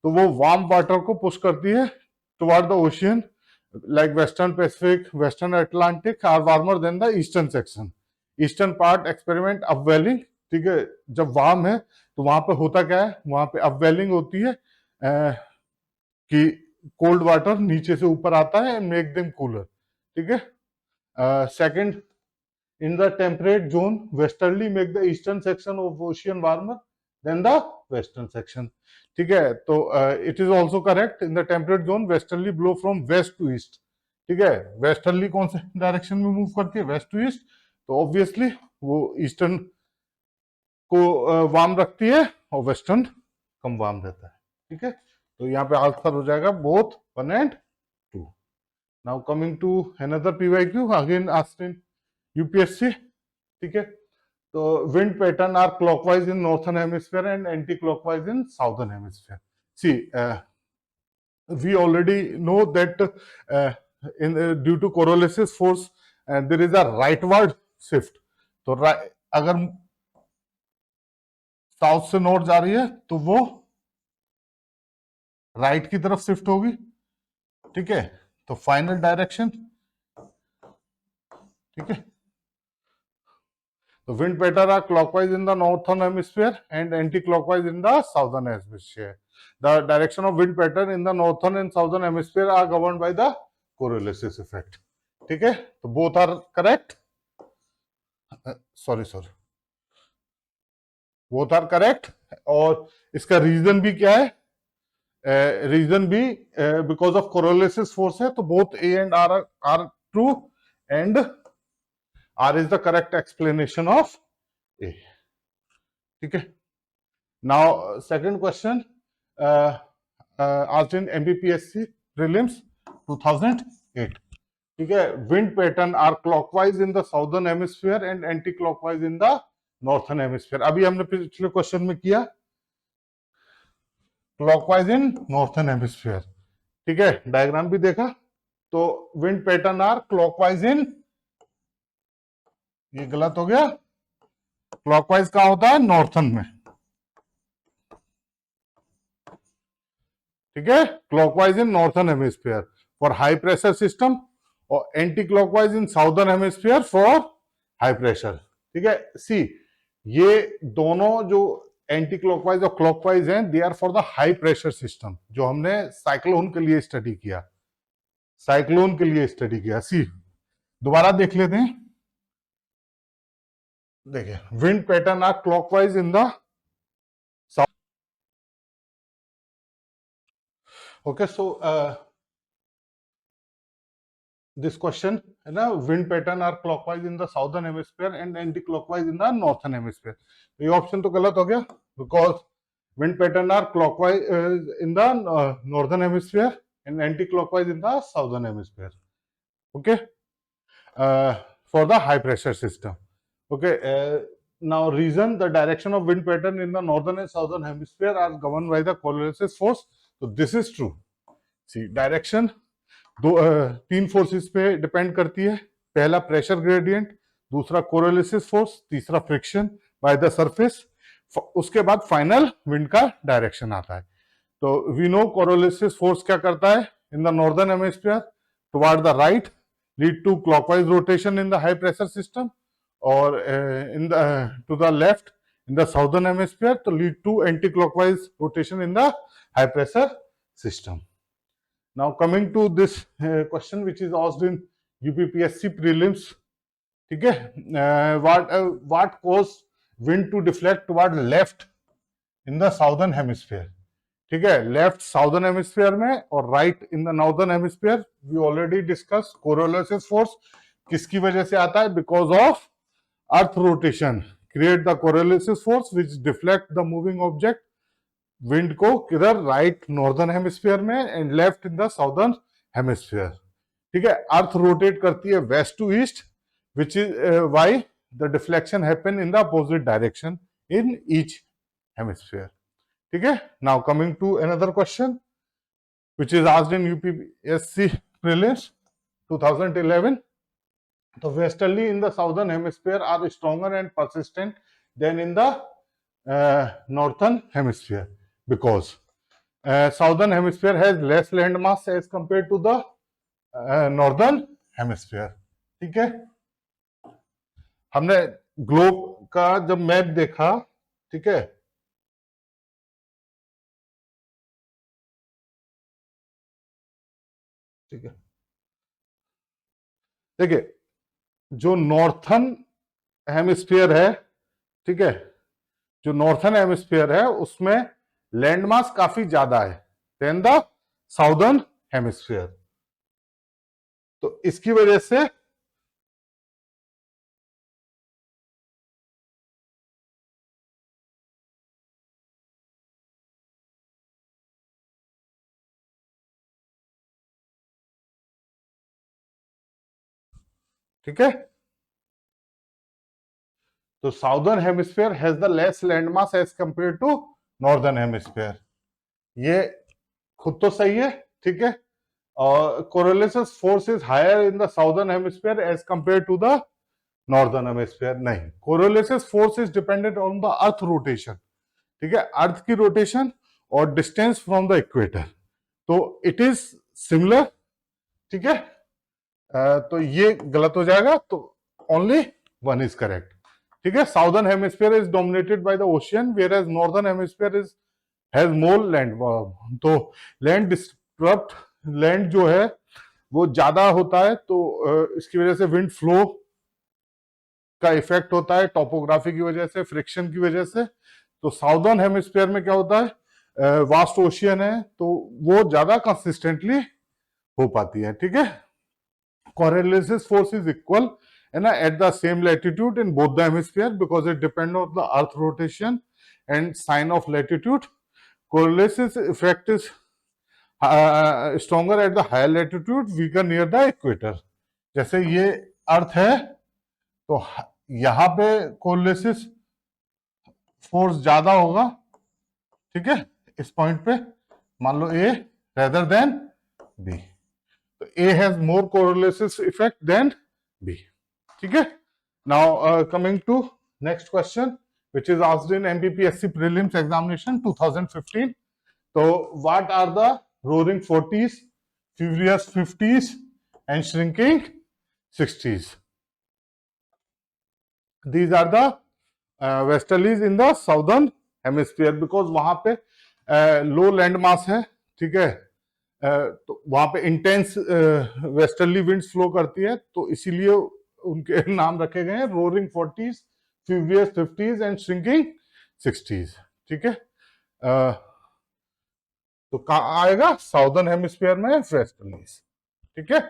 तो वो वार्म वाटर को पुश करती है toward the ocean, like western Pacific, western Atlantic are warmer than the eastern section. Eastern part experiment upwelling, ठीक है। जब वार्म है तो वहां पे होता क्या है, वहां पे अपवेलिंग होती है कि कोल्ड वाटर नीचे से ऊपर आता है एंड मेक देम कूलर, ठीक है। Second, in the temperate zone westerly make the eastern section of ocean warmer than the western section, ठीक है। तो it is also correct, in the temperate zone westerly blow from west to east, ठीक है। Westerly कौन से direction में move करती है, वेस्ट टू ईस्ट, तो ऑब्वियसली वो ईस्टर्न को वार्म रखती है और वेस्टर्न कम वार्म रहता है, ठीक है। तो यहाँ पे आंसर हो जाएगा both 1 and 2। Now coming to another PYQ again asked in UPSC, ठीक है। तो wind pattern are clockwise in northern hemisphere and anti clockwise in southern hemisphere. See we already know that due to coriolis force there is a rightward shift। तो अगर south से north जा रही है तो वो राइट की तरफ शिफ्ट होगी, ठीक है। तो फाइनल डायरेक्शन, ठीक है। The wind pattern are clockwise in the northern hemisphere and anti-clockwise in the southern hemisphere. The direction of wind pattern in the northern and southern hemisphere are governed by the Coriolis effect. ठीक है, तो both are correct. Sorry. Both are correct. और इसका reason भी क्या है? Reason भी because of Coriolis force है, तो both A and R are true and R is the correct explanation of A. ठीक है। Now second question asked in MPPSC prelims 2008, ठीक है। Wind pattern are clockwise in the southern hemisphere and anti clockwise in the northern hemisphere. अभी हमने पिछले question में किया clockwise in northern hemisphere, ठीक है। डायग्राम भी देखा, तो विंड पैटर्न आर क्लॉकवाइज इन, ये गलत हो गया, क्लॉकवाइज कहां होता है, नॉर्थर्न में, ठीक है। Clockwise in northern hemisphere for high pressure system और anti clockwise in southern hemisphere for high pressure, ठीक है। सी ये दोनों जो एंटी क्लॉकवाइज और क्लॉकवाइज हैं, they are for the high pressure system, जो हमने साइक्लोन के लिए स्टडी किया, साइक्लोन के लिए स्टडी किया। सी दोबारा देख लेते हैं, देखिए wind pattern are clockwise in the south, okay. So this question है ना, wind pattern are clockwise in the southern hemisphere and anti-clockwise in the northern hemisphere। ये ऑप्शन तो गलत हो गया, because wind pattern are clockwise in the northern hemisphere and anti-clockwise in the southern hemisphere, okay, for the high pressure system, okay। Now reason, the direction of wind pattern in the northern and southern hemisphere are governed by the Coriolis force, so this is true। see direction तीन forces पे depend करती है, पहला pressure gradient, दूसरा Coriolis force, तीसरा friction by the surface, उसके बाद final wind का डायरेक्शन आता है। तो वी नो कोरियोलिस फोर्स क्या करता है, in the northern hemisphere toward the right lead to clockwise rotation in the high pressure system, और in the to the left in the southern hemisphere तो lead to anti clockwise rotation in the high pressure system. Now coming to this question which is asked in UPPSC prelims, ठीक है। what caused wind to deflect toward left in the southern hemisphere, ठीक है। Left southern hemisphere में और right in the northern hemisphere, we already discuss Coriolis force किसकी वजह से आता है, because of earth rotation create the Coriolis force which deflect the moving object, wind को किधर, राइट नॉर्दर्न हेमिस्फीयर में and left in the southern hemisphere, ठीक है। अर्थ रोटेट करती है west to east, which is why the deflection happen in the opposite direction in each hemisphere, ठीक है। Now coming to another question which is asked in UPSC prelims 2011, तो westerly in the southern hemisphere are stronger and persistent than in the northern hemisphere because southern hemisphere has less land mass as compare to the northern hemisphere. ठीक है, हमने globe का जब map देखा, ठीक है, ठीक है, देखिए जो नॉर्थर्न हेमिस्फीयर है, ठीक है, जो नॉर्थर्न हेमिस्फीयर है उसमें लैंड मास काफी ज्यादा है देन द साउदर्न हेमिस्फीयर। तो इसकी वजह से ठीक है, तो southern hemisphere has the less land mass as compare to northern hemisphere. ये खुद तो सही है, ठीक है, और Coriolis force is higher in the southern hemisphere as compare to the northern hemisphere. नहीं, Coriolis force is dependent on the earth rotation, ठीक है, अर्थ की रोटेशन और डिस्टेंस फ्रॉम द इक्वेटर। तो इट इज सिमिलर, ठीक है, तो ये गलत हो जाएगा, तो ओनली वन इज करेक्ट। ठीक है, southern hemisphere is dominated by the ocean whereas northern hemisphere is has more land. तो लैंड डिस्टर्ब्ड, लैंड जो है वो ज्यादा होता है, तो इसकी वजह से विंड फ्लो का इफेक्ट होता है, टोपोग्राफी की वजह से, फ्रिक्शन की वजह से। तो साउदर्न हेमिस्फीयर में क्या होता है, वास्ट ओशियन है, तो वो ज्यादा कंसिस्टेंटली हो पाती है। ठीक है, Coriolis force is equal and at the same latitude in both the hemisphere because it depends on the earth rotation and sign of latitude. Coriolis effect is stronger at the higher latitude, weaker near the equator. जैसे ये अर्थ है तो यहाँ पे कोरिलेसिस force ज्यादा होगा, ठीक है, इस पॉइंट पे मान लो ए रेदर देन बी, तो A has more correlative effect than B. ठीक है, now coming to next question which is asked in MPPSC prelims examination 2015. So what are the roaring 40s, furious 50s and shrinking 60s? These are the westerlies in the southern hemisphere because वहां पे लो land मास है, ठीक है, तो वहां पे intense westerly winds flow करती है, तो इसीलिए उनके नाम रखे गए हैं roaring 40s, furious 50s and shrinking 60s। ठीक है, तो कहाँ आएगा, साउदर्न हेमिस्फीयर में वेस्टर्लीज। ठीक है,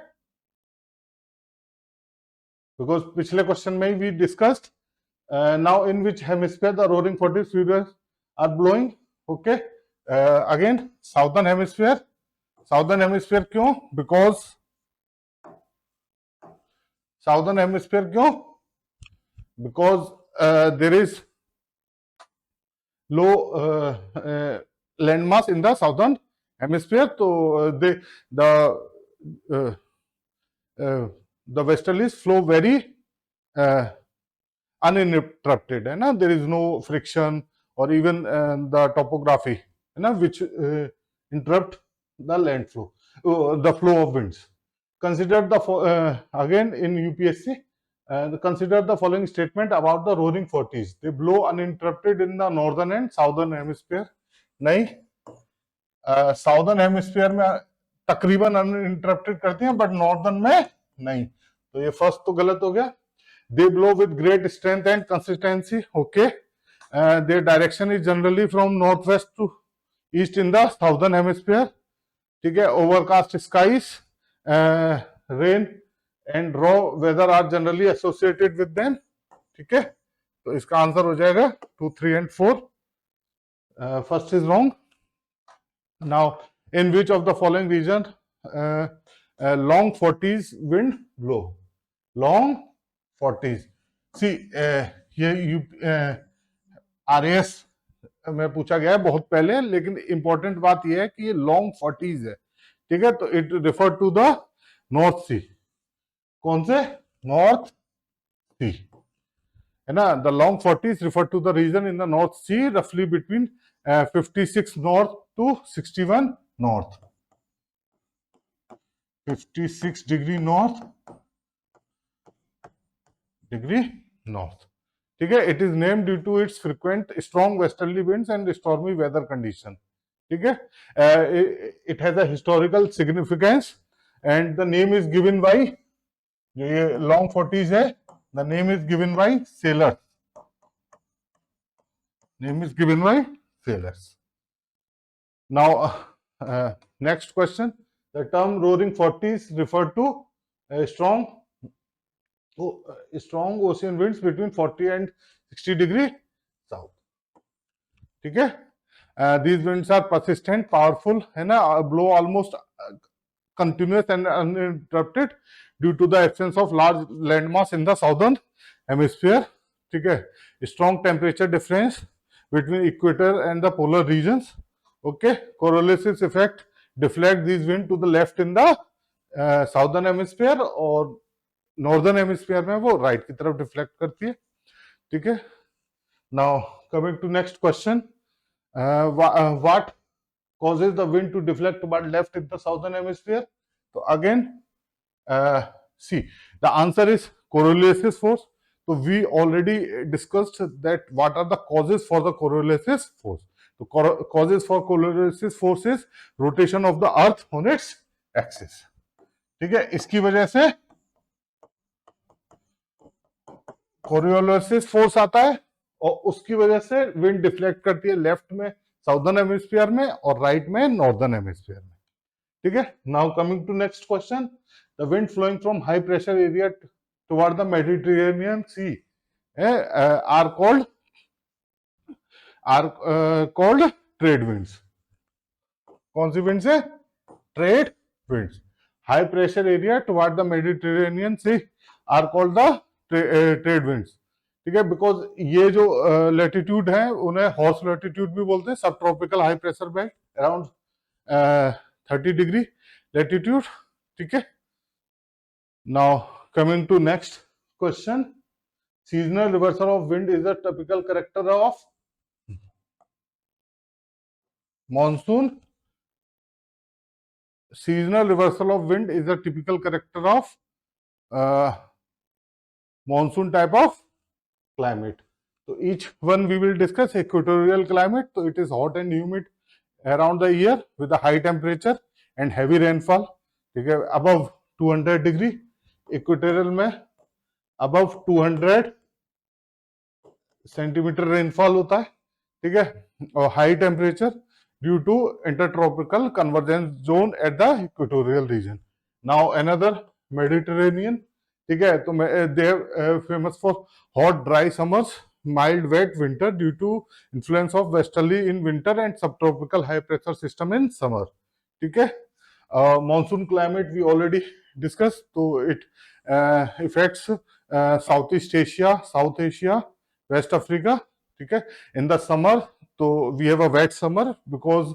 बिकॉज पिछले क्वेश्चन में we discussed now in which hemisphere the roaring 40s furious are blowing. Okay, again southern hemisphere, southern hemisphere क्यों, बिकॉज साउदर्न हेमिस्फीयर क्यों, because there is low land mass in the southern hemisphere, तो the westerlies flow very uninterrupted, है ना, there is no friction or even the topography, है ना, which interrupt the land flow, the flow of winds. Consider the again in UPSC, consider the following statement about the roaring 40s. They blow uninterrupted in the northern and southern hemisphere. नहीं, southern hemisphere में तकरीबन uninterrupted करती हैं but northern में नहीं, तो ये first तो गलत हो गया। They blow with great strength and consistency. Okay, their direction is generally from northwest to east in the southern hemisphere. ठीक है, overcast skies, rain and raw weather are generally associated with them. ठीक है, तो इसका answer हो जाएगा 2, 3 and 4. First is wrong. Now, in which of the following region long 40s wind blow? Long 40s. सी ये RAS में पूछा गया है बहुत पहले, लेकिन इंपॉर्टेंट बात यह है कि ये लॉन्ग 40s है। ठीक है, तो it refer to the North Sea. कौन से? नॉर्थ सी, है ना. The long 40s refer to the region in the North Sea रफली between 56 north to 61 north, 56 degree north, degree north. ठीक है. It is name due to its frequent strong westerly winds and stormy weather condition. ठीक है. It has a historical significance and the name is given by, जो ये long 40s है, the name is given bye sellers. Name is given by sailors. Now, next question. The term roaring 40s refer to strong ocean winds between 40 and 60 degree south. ठीक है. These winds are persistent, powerful, है ना, blow almost continuous and uninterrupted due to the absence of large landmass in the southern hemisphere. ठीक है. Strong temperature difference between equator and the polar regions. Okay. Coriolis effect deflect these wind to the left in the southern hemisphere और northern hemisphere में वो right की तरफ deflect करती है. ठीक है. Now coming to next question. What causes the wind to deflect toward left in the southern hemisphere? So again, see, the answer is Coriolis force. So we already discussed that what are the causes for the Coriolis force. So causes for Coriolis force is rotation of the earth on its axis. ठीक है. इसकी वजह से Coriolis force आता है और उसकी वजह से विंड डिफ्लेक्ट करती है लेफ्ट में साउदर्न हेमिस्फीयर में और राइट में नॉर्दर्न हेमिस्फीयर में. ठीक है. Now coming to next question. The wind flowing from high pressure area toward the Mediterranean sea are called trade winds. कौन सी विंड्स है? Trade winds. High pressure area toward the Mediterranean sea are called the trade winds. ठीक है. Because ये जो latitude है उन्हें horse latitude भी बोलते हैं. Subtropical high pressure belt around 30 degree latitude. ठीक है. Now coming to next question. Seasonal reversal of wind is the typical character of monsoon. Seasonal reversal of wind is a typical character of monsoon type of climate. So each one we will discuss. Equatorial climate, so it is hot and humid around the year with a high temperature and heavy rainfall. ठीक है. above 200 degree. Equatorial में above 200 centimetre rainfall होता है. ठीक है. और high temperature due to intertropical convergence zone at the equatorial region. Now another Mediterranean. ठीक है. तो they are famous for hot dry summers, mild wet winter due to influence of westerly in winter and subtropical high pressure system in summer. ठीक है. Monsoon climate we already discussed. तो it affects Southeast Asia, South Asia, West Africa. ठीक है. In the summer, तो we have a wet summer because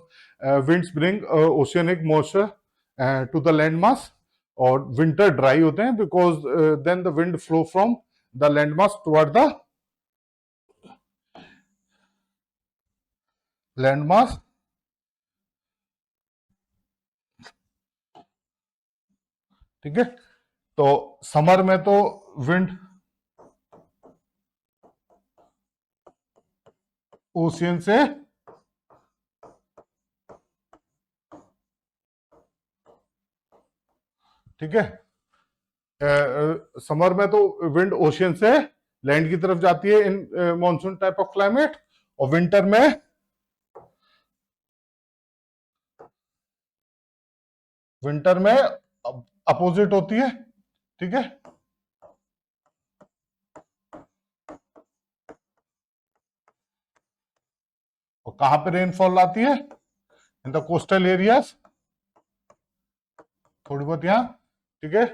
winds bring oceanic moisture to the landmass. और winter dry होते हैं because then the wind flow from the landmass toward the landmass. ठीक है. तो summer में तो विंड ओशियन से ठीक है. समर में तो विंड ओशियन से लैंड की तरफ जाती है इन मॉनसून टाइप ऑफ क्लाइमेट. और विंटर में अपोजिट होती है. ठीक है. और कहां पे रेनफॉल आती है? In the coastal areas. थोड़ी बहुत यहां. ठीक है.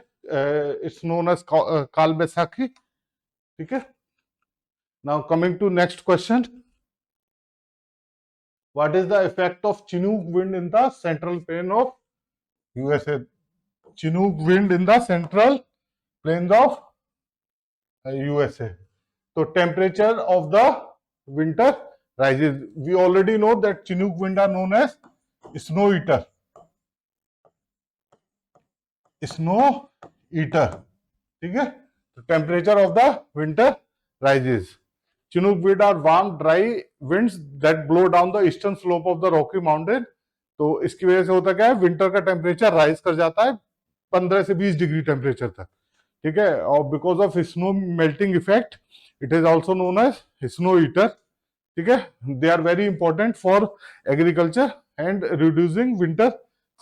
इट्स नोन एज काल बैसाखी. ठीक है. Now coming to next question. What is the effect of Chinook wind in the central plain of USA? Chinook wind in the central plains of USA. तो temperature of the winter rises. We already know that Chinook wind are known as snow eater. Snow eater. ठीक है. तो temperature of the winter rises. Chinook wind are warm, dry winds that blow down the eastern slope of the Rocky Mountain. तो इसकी वजह से होता क्या है, विंटर का टेम्परेचर राइज कर जाता है 15 से 20 डिग्री टेम्परेचर तक. ठीक है. और because of snow melting effect it is also known as snow eater. ठीक है. They are very important for agriculture and reducing winter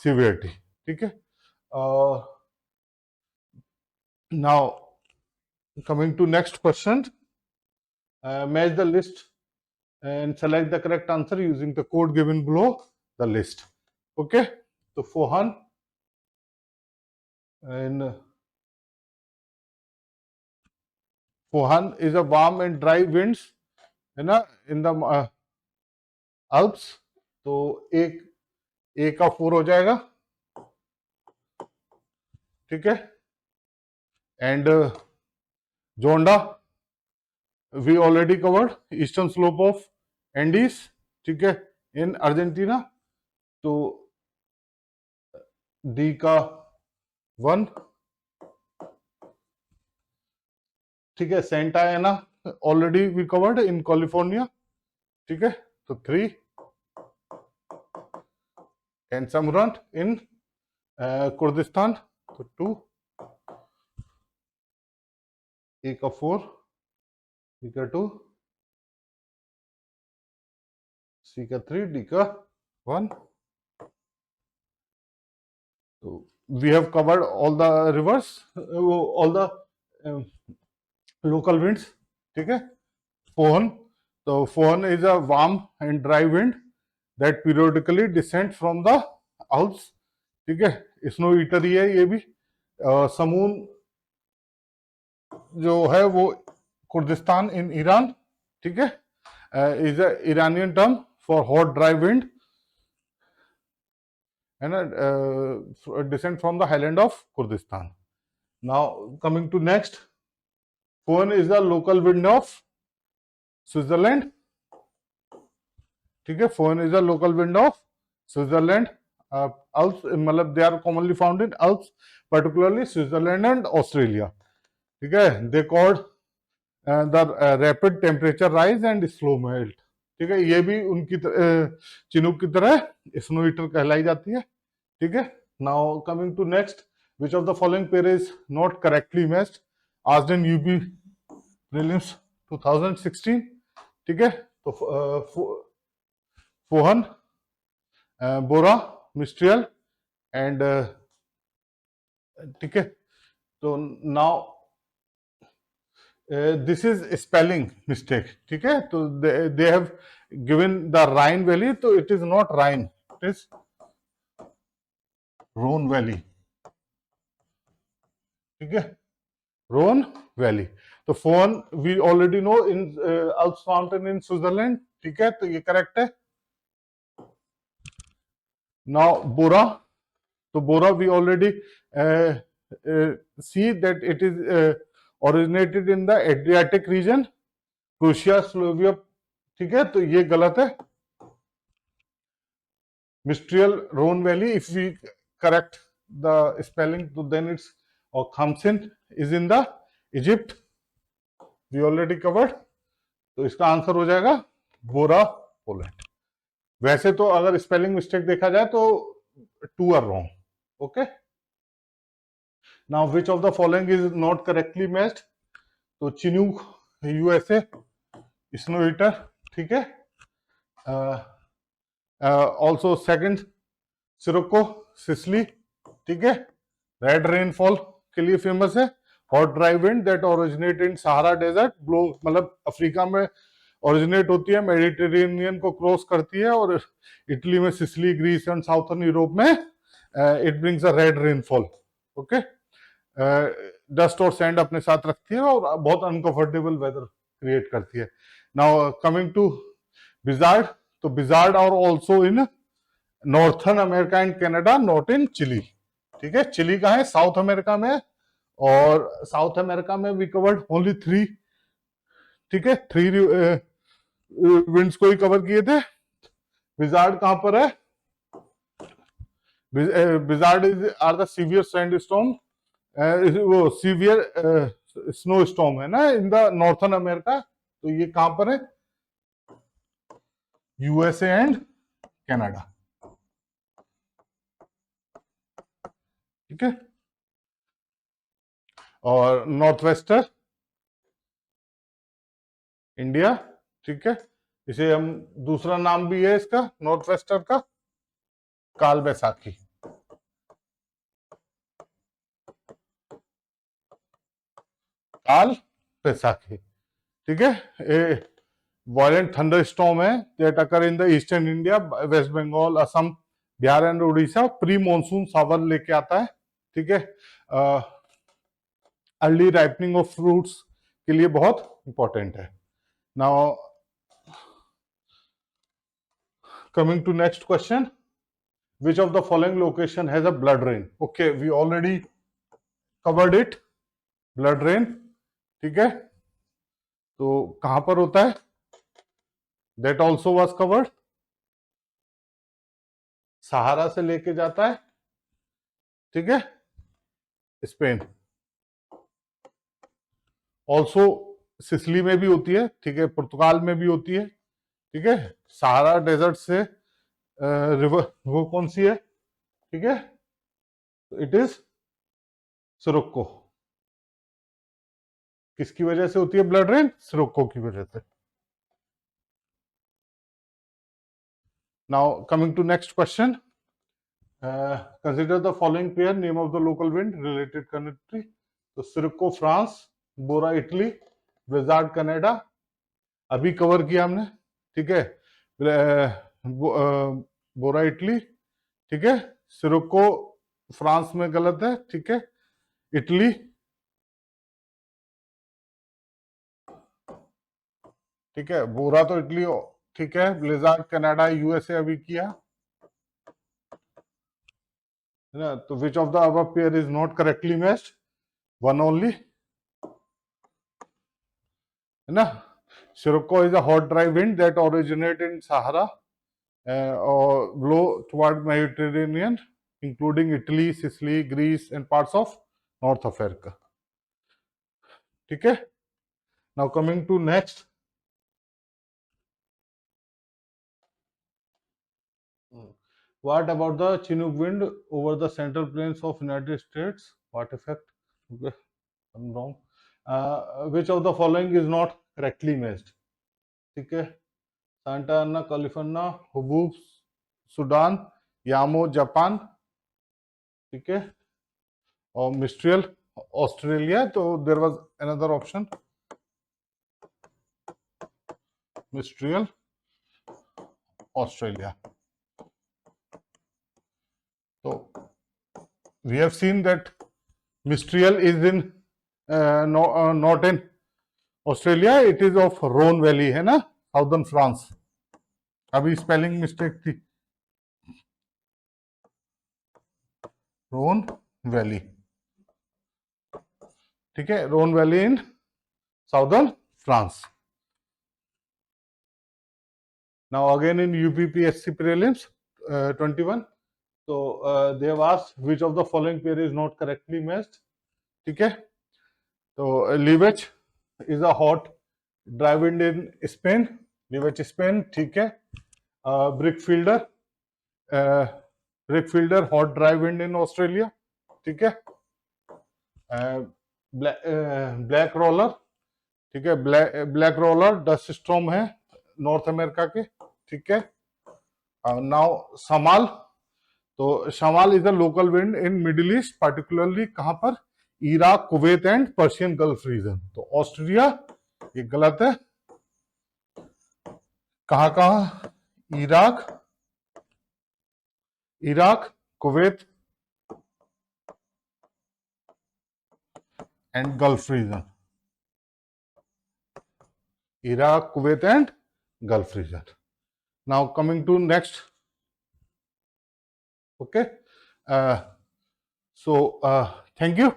severity. ठीक है. Now coming to next question. Match the list and select the correct answer using the code given below the list. Okay. So Fohan and Fohan is a warm and dry winds है ना in the Alps. तो एक का 4 हो जाएगा. ठीक है. And Zonda we already covered eastern slope of Andes. ठीक है. in Argentina. तो डी का 1. ठीक है. Santa Ana already we covered in California. ठीक है. तो 3. एंड समरंट इन कुर्दिस्तान. तो 2. ए का 4, बी का 2, सी का 3, डी का 1. So we have covered all the rivers, all the local winds. ठीक है. Fohn. So Fohn is a warm and dry wind that periodically descends from the Alps. ठीक है. स्नो ईटर ही है ये भी. समून जो है वो कुर्दिस्तान इन ईरान. ठीक है. Is a Iranian term for hot dry wind and descent from the highland of Kurdistan. Now coming to next. Fohn is the local wind of Switzerland. ठीक है. Fohn is the local wind of Switzerland. Alps मतलब they are commonly found in Alps, particularly Switzerland and Australia. ठीक है. They called the rapid temperature rise and slow melt. ठीक है. ये भी उनकी चिनूक की तरह स्नो ईटर कहलाई जाती है. ठीक है. Now coming to next. Which of the following pair is not correctly matched asked in UP prelims 2016. ठीक है. तो फोहन, बोरा, मिस्ट्रियल एंड ठीक है. तो now this is spelling mistake. ठीक है. तो they have given the Rhine valley. तो it is not Rhine, it is Rhone valley. ठीक है. Rhone valley. तो foehn we already know in Alps mountain in Switzerland. ठीक है. तो ये करेक्ट है. Now bora. तो bora we already see that it is originated in the Adriatic region, Croatia, Slovenia. ठीक है. तो ये गलत है. Mistral Rhone valley, if we correct the spelling तो देन इट्स और khamsin is in the Egypt. We already covered. तो इसका आंसर हो जाएगा बोरा, पोलैंड. वैसे तो अगर स्पेलिंग मिस्टेक देखा जाए तो 2 are wrong. Okay. Now which of the following is not correctly matched? तो चिनूक यूएसए स्नो ईटर. ठीक है. Also second sirocco Sicily. ठीक है. रेड रेनफॉल के लिए फेमस है. Hot dry wind that originate in Sahara desert. Blow मतलब Africa में ओरिजिनेट होती है, मेडिटेरेनियन को क्रॉस करती है और इटली में, Sicily, Greece and southern Europe में it brings a red rainfall. Okay. Dust और सैंड अपने साथ रखती है और बहुत अनकंफर्टेबल वेदर क्रिएट करती है. Now coming to blizzard. तो blizzard are also in northern America and Canada, not in Chile. ठीक है. चिली कहाँ है? साउथ अमेरिका में. और साउथ अमेरिका में वी कवर्ड ओनली 3, ठीक है, 3 विंड्स को ही कवर किए थे। विजार्ड कहां पर है? Blizzard is are the severe sand storm, वो सीवियर स्नो स्टॉर्म है ना इन द नॉर्थन अमेरिका। तो ये कहां पर है? यूएसए एंड कनाडा, ठीक है। और नॉर्थ वेस्टर इंडिया, ठीक है। इसे हम, दूसरा नाम भी है इसका नॉर्थ वेस्टर का, काल बैसाखी। काल बैसाखी, ठीक है। वायलेंट थंडर स्टॉर्म है that occur in the eastern India, West Bengal, Assam, Bihar and Orissa. Pre monsoon shower लेके आता है, ठीक है। अर्ली राइपनिंग ऑफ फ्रूट्स के लिए बहुत इंपॉर्टेंट है। Now coming to next question, which of the following location has a blood rain? Okay, we already covered it, blood rain, ठीक है। तो कहां पर होता है? that also was covered, सहारा से लेके जाता है, ठीक है, स्पेन। ऑल्सो सिसिली में भी होती है, ठीक है, पुर्तगाल में भी होती है, ठीक है। सहारा डेजर्ट से रिवर वो कौन सी है, ठीक है, इट इज सिरोक्को। किसकी वजह से होती है ब्लड रेन? सिरोक्को की वजह से। Now coming to next question, consider the following pair, name of the local wind, related country. तो sirocco France, bora Italy, blizzard Canada, अभी कवर किया हमने, ठीक है। बोरा इटली, ठीक है। सिरोक्को फ्रांस में गलत है, ठीक है। इटली, ठीक है। बोरा तो इटली, ठीक है। ब्लिज़ार्ड कनाडा, यूएसए अभी किया है ना। तो विच of the above pair is not correctly matched? One only, है ना। Sirocco is a hot dry wind that originate in Sahara or blow toward Mediterranean, including Italy, Sicily, Greece and parts of North Africa. ठीक है। Now coming to next. What about the Chinook wind over the central plains of United States? What effect? Okay, I'm wrong. Which of the following is not correctly matched? ठीक है। Santa Ana California, haboob Sudan, यामो Japan, ठीक है। और mistral Australia. तो there was another option, mistral Australia. तो we have seen that mistral is in not in Australia, it is of Rhone valley, है ना, साउदर्न फ्रांस। अभी spelling mistake थी, रोन वैली, ठीक है। Rhone valley in southern France. Now again in UPPSC prelims 21, so they have asked which of the following pair is not correctly matched, ठीक है। तो leveche is a hot dry wind in Spain, leveche Spain, ठीक है। Brickfielder, brickfielder hot dry wind in Australia, ठीक है। Black roller, ठीक है, black roller dust storm है नॉर्थ अमेरिका के, ठीक है। नाउ शमाल, तो shamal is the local wind in Middle East, particularly कहां पर? Iraq, Kuwait and Persian Gulf region. तो ऑस्ट्रिया, ये गलत है। कहां कहां? Iraq, Iraq, Kuwait and gulf region, Iraq, Kuwait and Gulf region. Now coming to next. Okay. So thank you.